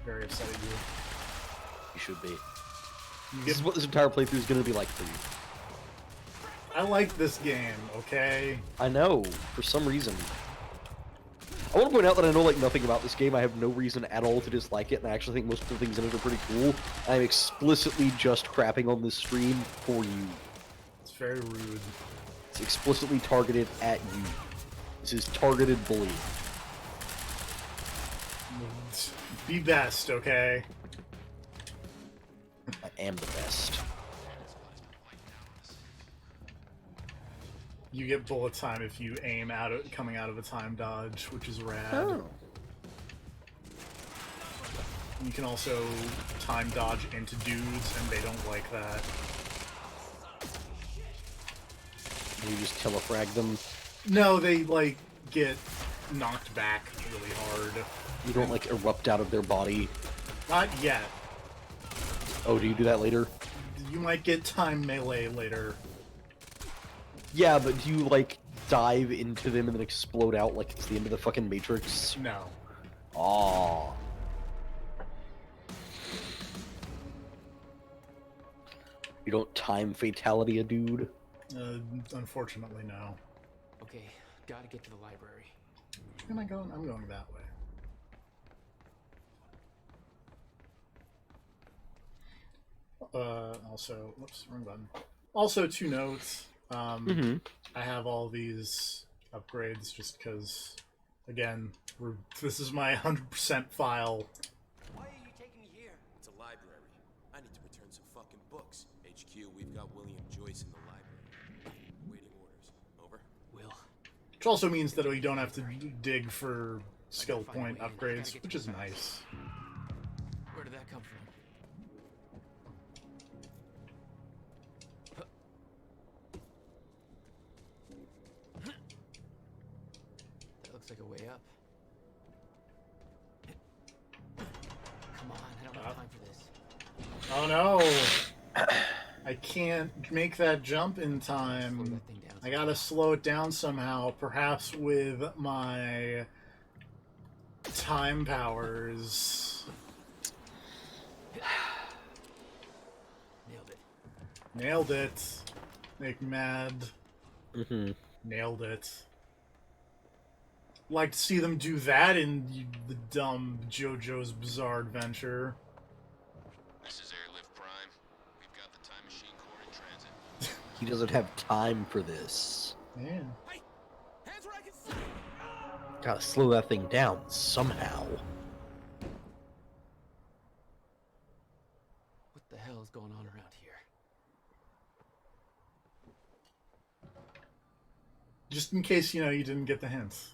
A: Very upset at you.
G: You should be.
A: You
G: This
A: get...
G: is what this entire playthrough is going to be like for you.
A: I like this game, okay?
G: I know, for some reason. I want to point out that I know like nothing about this game. I have no reason at all to dislike it, and I actually think most of the things in it are pretty cool. I'm explicitly just crapping on this stream for you.
A: It's very rude.
G: It's explicitly targeted at you. This is targeted bullying.
A: Be best, okay?
G: I am the best.
A: You get bullet time if you aim coming out of a time dodge, which is rad.
G: Oh.
A: You can also time dodge into dudes, and they don't like that.
G: You just telefrag them.
A: No, they, like, get knocked back really hard.
G: You don't like erupt out of their body.
A: Not yet.
G: Oh, do you do that later?
A: You might get time melee later.
G: Yeah, but do you like dive into them and then explode out like it's the end of the fucking Matrix?
A: No.
G: Aww. You don't time fatality a dude?
A: Unfortunately, no.
B: Okay, gotta get to the library.
A: Where am I going? I'm going that way. Also, whoops, wrong button. Also, 2 notes. I have all these upgrades just because, again, this is my 100% file.
I: Why are you taking me here?
E: It's a library. I need to return some fucking books. HQ, we've got William Joyce in the library. Waiting orders. Over?
B: Will,
A: Which also means that we don't have to dig for skill point upgrades, which is nice.
B: Where did that come from? That looks like a way up. Come on, I don't have time for this.
A: Oh no! I can't make that jump in time. I gotta slow it down somehow, perhaps with my time powers.
B: Nailed it.
A: Nailed it. Make me mad.
G: Mm-hmm.
A: Nailed it. Like to see them do that in the dumb JoJo's Bizarre Adventure.
L: This is Airlift Prime. We've got the time machine core in transit.
G: He doesn't have time for this.
A: Yeah.
E: Hey, hands where I can see.
G: Gotta slow that thing down somehow.
B: What the hell is going on around here?
A: Just in case, you didn't get the hints.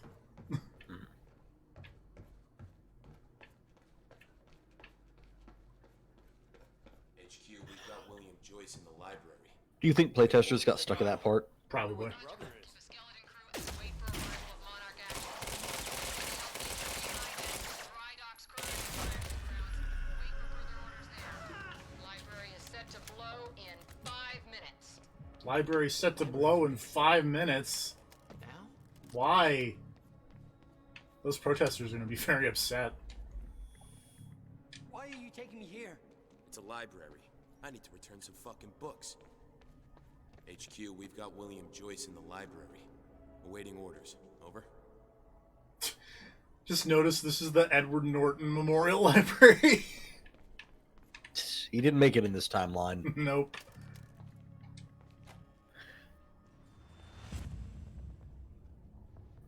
L: HQ, we've got William Joyce in the library.
G: Do you think playtesters got stuck in that part?
A: Probably.
M: Library is set to blow in 5 minutes.
A: Library set to blow in 5 minutes.
B: Now?
A: Why? Those protesters are going to be very upset.
J: Why are you taking me here?
L: It's a library. I need to return some fucking books. HQ, we've got William Joyce in the library. Awaiting orders. Over.
A: Just notice this is the Edward Norton Memorial Library.
G: He didn't make it in this timeline.
A: Nope.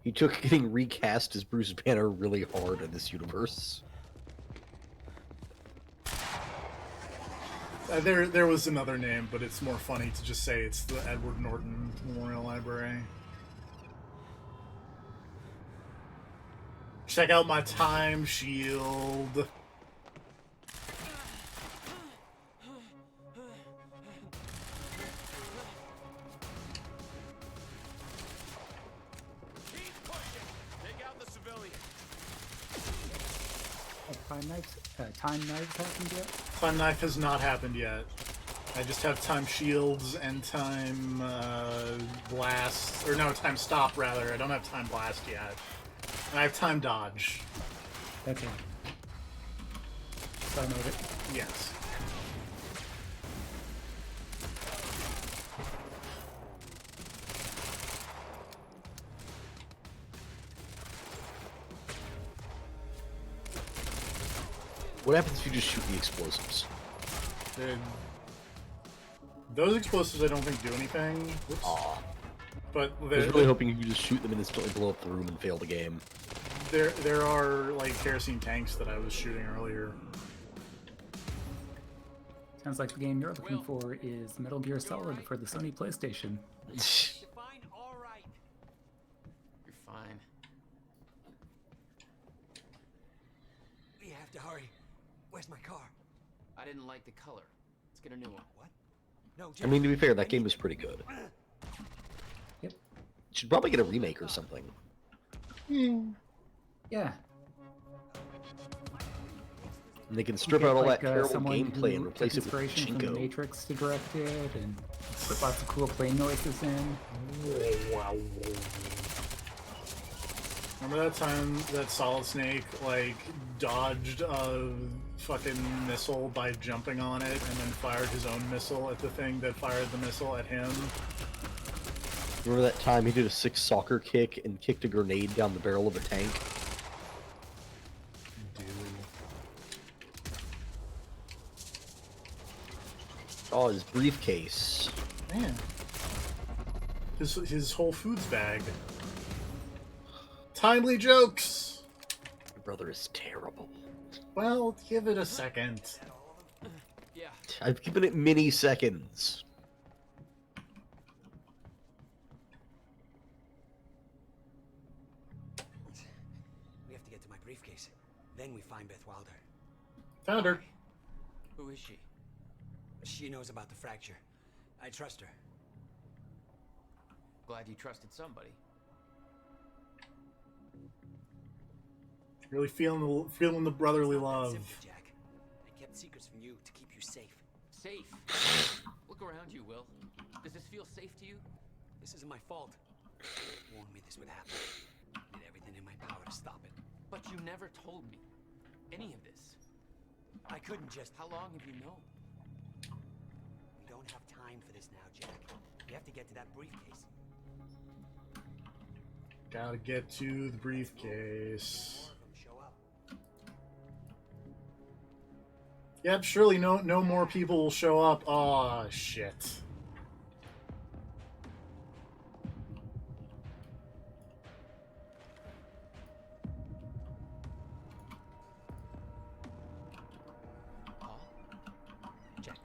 G: He took getting recast as Bruce Banner really hard in this universe.
A: There was another name, but it's more funny to just say it's the Edward Norton Memorial Library. Check out my time shield.
E: Take out the civilian.
N: Time knives happened yet?
A: Time knife has not happened yet. I just have time shields and time blast, or no, time stop rather. I don't have time blast yet. And I have time dodge.
N: Okay. So I know it.
A: Yes.
G: What happens if you just shoot the explosives?
A: Those explosives I don't think do anything. Whoops.
G: Aw.
A: But
G: I was really hoping you could just shoot them and instantly blow up the room and fail the game.
A: there are like kerosene tanks that I was shooting earlier.
N: Sounds like the game you're looking for is Metal Gear Solid for the Sony PlayStation.
E: Fine, all right.
B: You're fine.
J: We have to hurry. Where's my car?
B: I didn't like the color. Let's get a new one.
J: What? No,
G: I mean, to be fair, that game was pretty good.
N: Yep.
G: Should probably get a remake or something.
N: Yeah.
G: And they can strip out all that terrible
N: someone
G: gameplay and
N: who
G: replace
N: took
G: it with
N: inspiration from The
G: Pachinko.
N: Matrix to direct it and put lots of cool plane noises in.
A: Wow. Remember that time that Solid Snake like dodged a fucking missile by jumping on it and then fired his own missile at the thing that fired the missile at him?
G: Remember that time he did a 6 soccer kick and kicked a grenade down the barrel of a tank? Oh, his briefcase.
A: Man. His Whole Foods bag. Timely jokes!
G: Your brother is terrible.
A: Well, give it a second.
B: Yeah.
G: I've given it many seconds.
I: then we find Beth Wilder.
A: Found her.
B: Who is she?
I: She knows about the fracture. I trust her.
B: Glad you trusted somebody.
A: Really feeling the brotherly
I: It's not that
A: love.
I: simple, Jack. I kept secrets from you to keep you safe.
B: Safe? Look around you, Will. Does this feel safe to you?
I: This isn't my fault. You warned me this would happen. I did everything in my power to stop it.
B: But you never told me any of this.
I: I couldn't just...
B: How long have you known?
I: We don't have time for this now, Jack. We have to get to that briefcase.
A: Gotta get to the briefcase.
I: Show up.
A: Yep, surely no more people will show up. Aw, shit.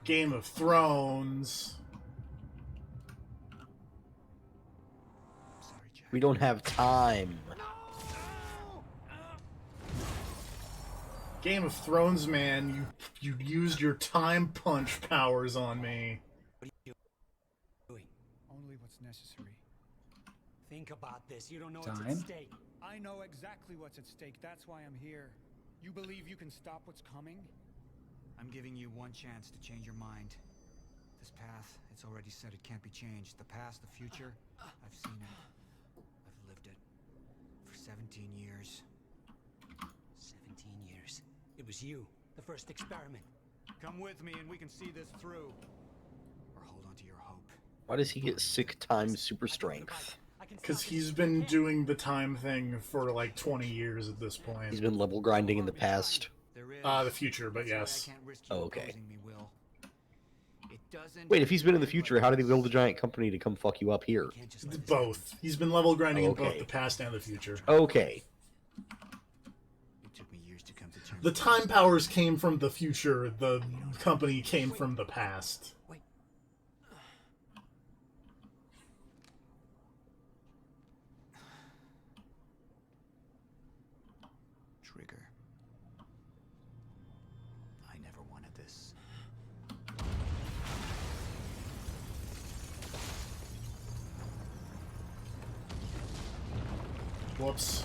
A: Game of Thrones.
G: We don't have time.
A: Game of Thrones, man, you used your time punch powers on me.
I: What are you doing?
J: Only what's necessary.
I: Think about this. You don't know what's at
N: Time?
I: stake.
J: I know exactly what's at stake. That's why I'm here. You believe you can stop what's coming? I'm giving you one chance to change your mind. This path, it's already said it can't be changed. The past, the future, I've seen it. I've lived it. For 17 years.
I: 17 years. It was you. The first experiment.
J: Come with me and we can see this through. Or hold on to your hope.
G: Why does he get sick time super strength?
A: Because he's been doing the time thing for like 20 years at this point.
G: He's been level grinding in the past.
A: The future, but yes.
G: Oh, okay.
J: It doesn't
G: Wait, if he's been in the future, how did he build a giant company to come fuck you up here?
A: Both. He's been level grinding in both
G: Okay.
A: the past and the future.
G: Okay.
J: It took me years to come to terms.
A: The time powers came from the future, the company came from the past.
J: Trigger. I never wanted this.
A: Whoops.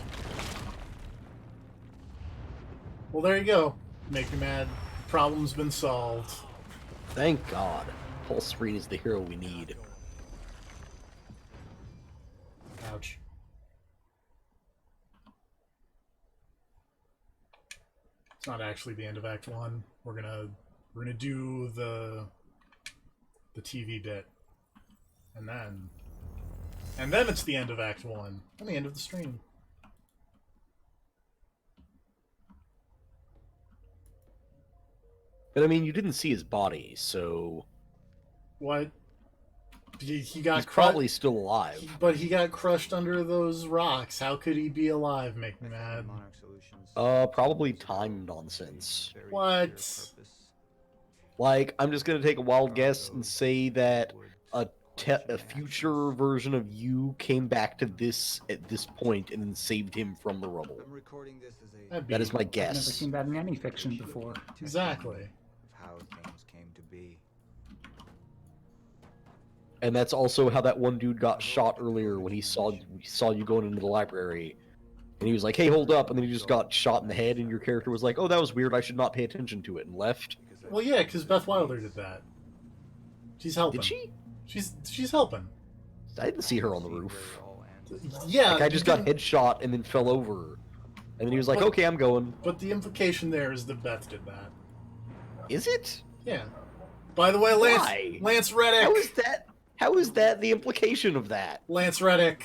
A: Well, there you go. Make you mad. Problem's been solved.
G: Thank God. Pulse Screen is the hero we need.
A: Ouch. It's not actually the end of Act 1. We're gonna do the TV bit. And then it's the end of Act 1. And the end of the stream.
G: But I mean, you didn't see his body, so
A: What? He got
G: he's probably still alive.
A: But he got crushed under those rocks. How could he be alive? Make me mad.
G: Probably time nonsense.
A: What?
G: Like, I'm just gonna take a wild guess and say that a future version of you came back to this at this point and then saved him from the rubble.
J: I'm recording this as a
G: That is my
N: I've never
G: guess.
N: seen that in any fiction before.
A: Exactly.
J: of how things came to be.
G: And that's also how that one dude got shot earlier when he saw you going into the library. And he was like, hey, hold up, and then he just got shot in the head, and your character was like, oh, that was weird, I should not pay attention to it, and left.
A: Well, yeah, because Beth Wilder did that. She's helping.
G: Did she?
A: She's helping.
G: I didn't see her on the roof.
A: Yeah.
G: Like, I just got headshot and then fell over. And then he was like, okay, I'm going.
A: But the implication there is that Beth did that.
G: Is it?
A: Yeah. By the way,
G: Why?
A: Lance Reddick.
G: How is that the implication of that?
A: Lance Reddick.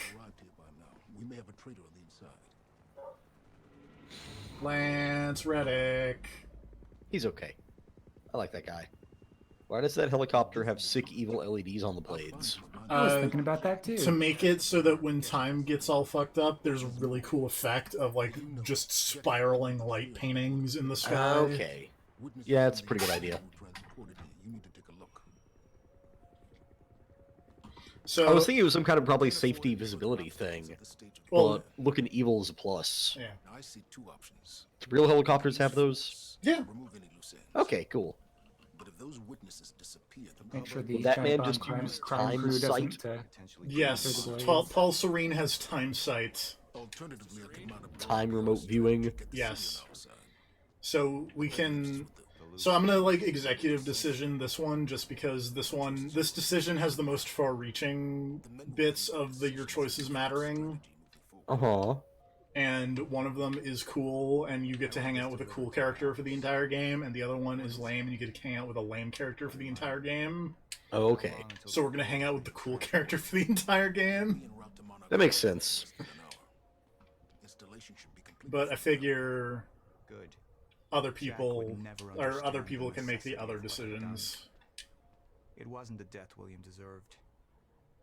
O: We may have a traitor on the inside.
A: Lance Reddick.
G: He's okay. I like that guy. Why does that helicopter have sick evil LEDs on the blades?
N: I was thinking about that too.
A: To make it so that when time gets all fucked up, there's a really cool effect of like just spiraling light paintings in the sky.
G: Okay. Yeah, it's a pretty good idea.
A: So
G: I was thinking it was some kind of probably safety visibility thing.
A: Well-
G: But looking evil is a plus.
A: Yeah.
O: I see two options.
G: Do real helicopters have those?
A: Yeah.
O: Remove any loose ends.
G: Okay, cool.
O: But if those witnesses disappear, the
N: Make sure
O: public
N: the
G: Would that
N: giant
G: man
N: bomb
G: just
N: crime,
G: use
N: crime
G: time
N: crew
G: sight?
N: doesn't.
A: Yes,
N: Enter the
A: Paul,
N: blaze.
A: Paul Serene has time sight.
O: Alternatively, I could mount a
G: Time remote viewing.
A: Yes. So we can. So I'm gonna like executive decision this one just because this decision has the most far-reaching bits of the your choices mattering,
G: Uh-huh.
A: and one of them is cool, and you get to hang out with a cool character for the entire game, and the other one is lame, and you get to hang out with a lame character for the entire game.
G: Oh, okay.
A: So we're gonna hang out with the cool character for the entire game.
G: That makes sense.
A: But I figure
J: Good.
A: other
J: Jack
A: people
J: would never
A: or other
J: understand
A: people
J: the
A: can make the
J: necessity
A: other
J: of what he'd
A: decisions.
J: It wasn't the death William deserved.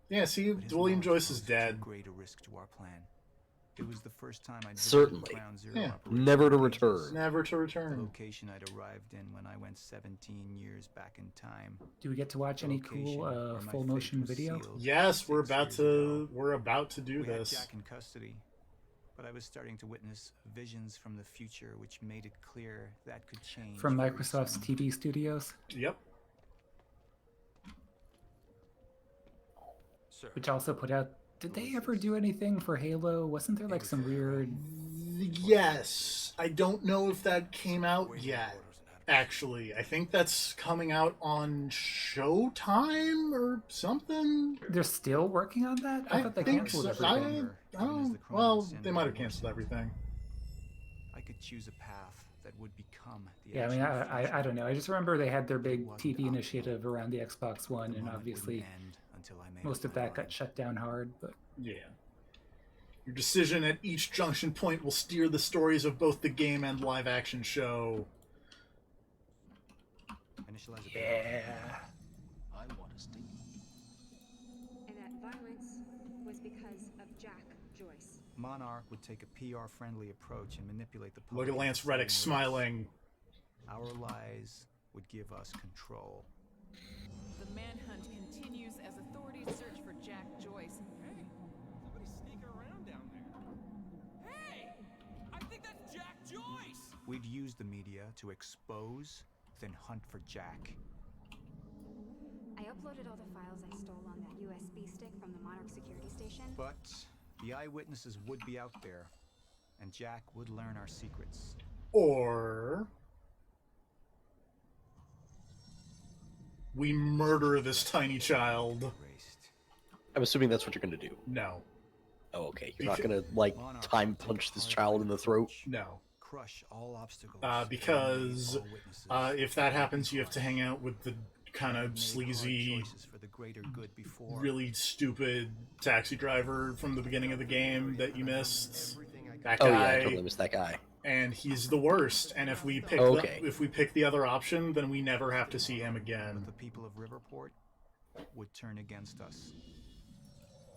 A: Yeah, see,
J: but his
A: William
J: knowledge
A: Joyce is
J: posed too
A: dead.
J: great a risk to our plan. It was the first time I'd visited
G: Certainly.
J: Ground Zero
A: Yeah.
J: operations
G: Never to
J: ranges.
G: return.
A: Never to
J: The
A: return.
J: location I'd arrived in when I went 17 years back in time.
N: Do we get to watch
J: The
N: any
J: location
N: cool
J: where my
N: full
J: fate
N: motion
J: was
N: video?
J: sealed
A: Yes, we're
J: 6
A: about
J: years
A: to
J: ago.
A: do
J: We had
A: this.
J: Jack in custody, but I was starting to witness visions from the future which made it clear that could change.
N: From
J: very
N: Microsoft's
J: soon.
N: TV studios,
A: Yep.
I: Sir.
N: which also put out. Did they ever do anything for Halo? Wasn't there like some weird?
A: Yes. I don't know if that came out yet. Actually, I think that's coming out on Showtime or something.
N: They're still working on that. I thought they
A: think
N: canceled
A: so.
N: everything.
A: Well, they might have canceled everything.
J: I could choose a path that would become the
N: Yeah, I mean,
J: actual future.
N: I don't know. I just remember they had their big
J: wasn't
N: TV
J: up.
N: initiative around the Xbox One,
J: The
N: and
J: moment
N: obviously
J: wouldn't end until I made
N: most
J: up
N: of
J: my
N: that got
J: mind.
N: shut down hard. But
A: Yeah. Your decision at each junction point will steer the stories of both the game and live action show.
J: Initialize a
N: yeah,
O: I want a statement.
H: And that violence was because of Jack Joyce.
J: Monarch would take a PR-friendly approach and manipulate the public.
A: Look at Lance
J: into
A: Reddick
J: saying words.
A: smiling.
J: Our lies would give us control.
M: The manhunt continues as authorities search for Jack Joyce.
E: Hey, somebody's sneaking around down there. Hey, I think that's Jack Joyce.
J: We'd use the media to expose, then hunt for Jack.
H: I uploaded all the files I stole on that USB stick from the Monarch security station.
J: But the eyewitnesses would be out there, and Jack would learn our secrets.
A: Or we murder this tiny child.
J: Erased.
G: I'm assuming that's what you're gonna do.
A: No.
G: Oh, okay. You're not
A: Beca-
G: gonna, like,
J: Monarch
G: time
J: would take
G: punch
J: a
G: this
J: hard
G: child
J: line
G: in the
J: approach,
G: throat.
A: No.
J: Crush all obstacles.
A: Because
J: eliminate all witnesses,
A: if that happens, you have to hang out with the kind
J: and
A: of
J: made hard
A: sleazy,
J: choices for the greater good before.
A: really stupid taxi driver from the beginning of the game that you missed. That
G: Oh, yeah,
A: guy.
G: I totally missed that guy.
A: And he's the worst. And if we pick
G: Okay.
A: if we pick the other option, then we never have to see him again.
J: The people of Riverport would turn against us.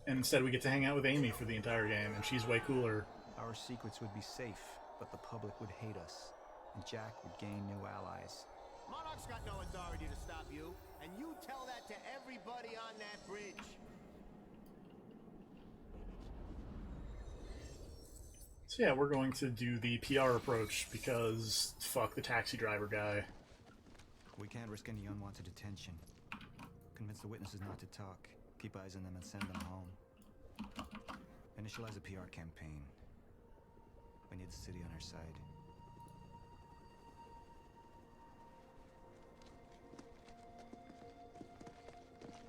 A: And instead, we get to hang out with Amy for the entire game, and she's way cooler.
J: Our secrets would be safe, but the public would hate us, and Jack would gain new allies.
P: Monarch's got no authority to stop you, and you tell that to everybody on that bridge.
A: So yeah, we're going to do the PR approach because fuck the taxi driver guy.
J: We can't risk any unwanted attention. Convince the witnesses not to talk. Keep eyes on them and send them home. Initialize a PR campaign. We need the city on our side.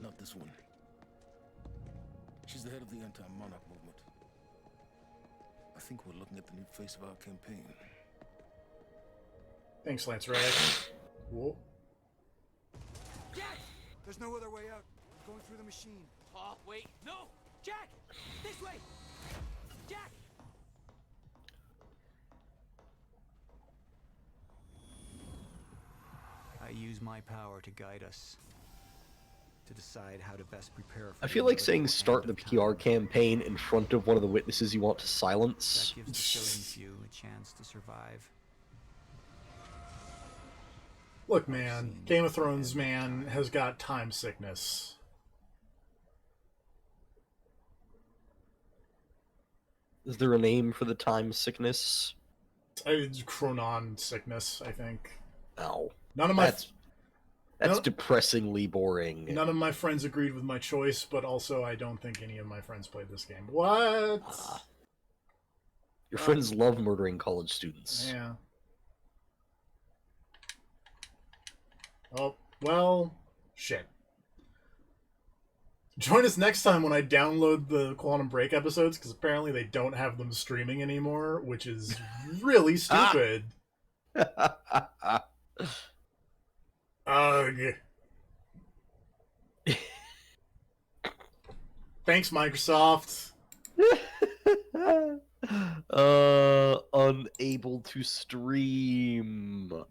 O: Not this one. She's the head of the anti-monarch movement. I think we're looking at the new face of our campaign.
A: Thanks, Lance Reddick. Whoa.
J: Jack! There's no other way out. Going through the machine.
E: Oh, wait, no! Jack! This way! Jack!
J: I use my power to guide us. To decide how to best prepare for
G: I
J: the
G: feel like
J: inevitable
G: saying
J: end
G: start the
J: of time.
G: PR campaign in front of one of the witnesses you want to silence.
J: That gives the chosen few a chance to survive.
A: Look, man, Game of Thrones man has got time sickness.
G: Is there a name for the time sickness?
A: It's Chronon sickness, I think.
G: No.
A: None of my
G: That's depressingly boring.
A: None of my friends agreed with my choice, but also I don't think any of my friends played this game. What?
G: Your friends love murdering college students.
A: Yeah. Oh, well, shit. Join us next time when I download the Quantum Break episodes, because apparently they don't have them streaming anymore, which is really stupid. Ugh. Thanks, Microsoft.
G: Unable to stream.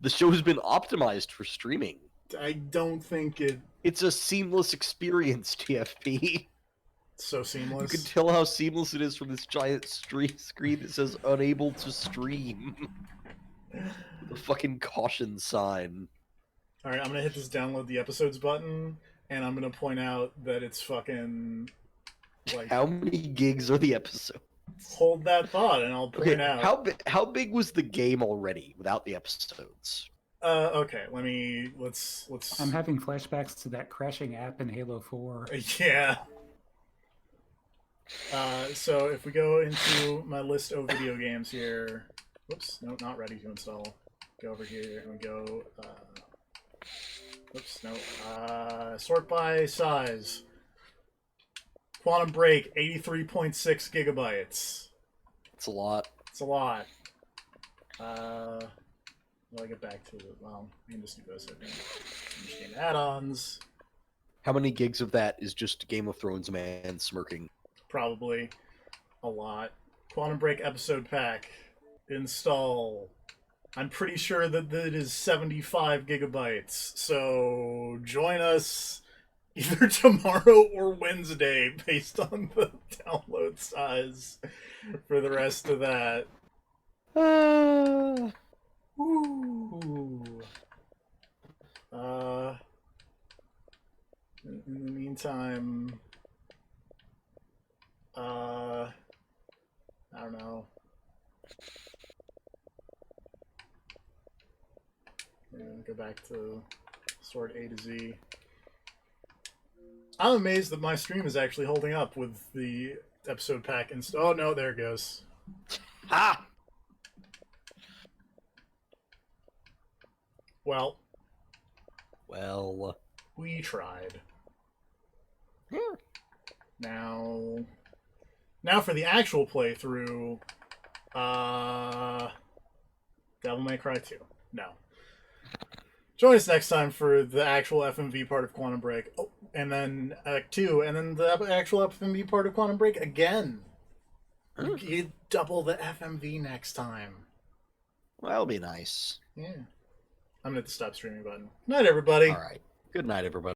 G: The show has been optimized for streaming.
A: I don't think
G: It's a seamless experience, TFP.
A: So seamless.
G: You can tell how seamless it is from this giant screen that says unable to stream. The fucking caution sign.
A: Alright, I'm gonna hit this download the episodes button, and I'm gonna point out that it's fucking... like...
G: How many gigs are the episodes?
A: Hold that thought, and I'll point out...
G: How big was the game already without the episodes?
A: Okay, let's...
N: I'm having flashbacks to that crashing app in Halo 4.
A: Yeah. So if we go into my list of video games here... Whoops, no, not ready to install. Go over here and we go... Whoops, no. Sort by size. Quantum Break, 83.6 gigabytes.
G: It's a lot.
A: It's a lot. Well, I get back to it. Well, we can just do this. I think. Finish game add-ons.
G: How many gigs of that is just Game of Thrones man smirking?
A: Probably a lot. Quantum Break episode pack. Install. I'm pretty sure that it is 75 gigabytes. So join us either tomorrow or Wednesday based on the download size for the rest of that. Ooh. In the meantime, I don't know. Go back to sort A to Z. I'm amazed that my stream is actually holding up with the episode pack oh no, there it goes.
G: Ha!
A: Well,
G: we
A: tried. Now for the actual playthrough, Devil May Cry 2. No. Join us next time for the actual FMV part of Quantum Break. Oh, and then Act 2, and then the actual FMV part of Quantum Break again. You double the FMV next time.
G: Well, that'll be nice.
A: Yeah. I'm going to hit the stop streaming button. Good night, everybody.
G: All right. Good night, everybody.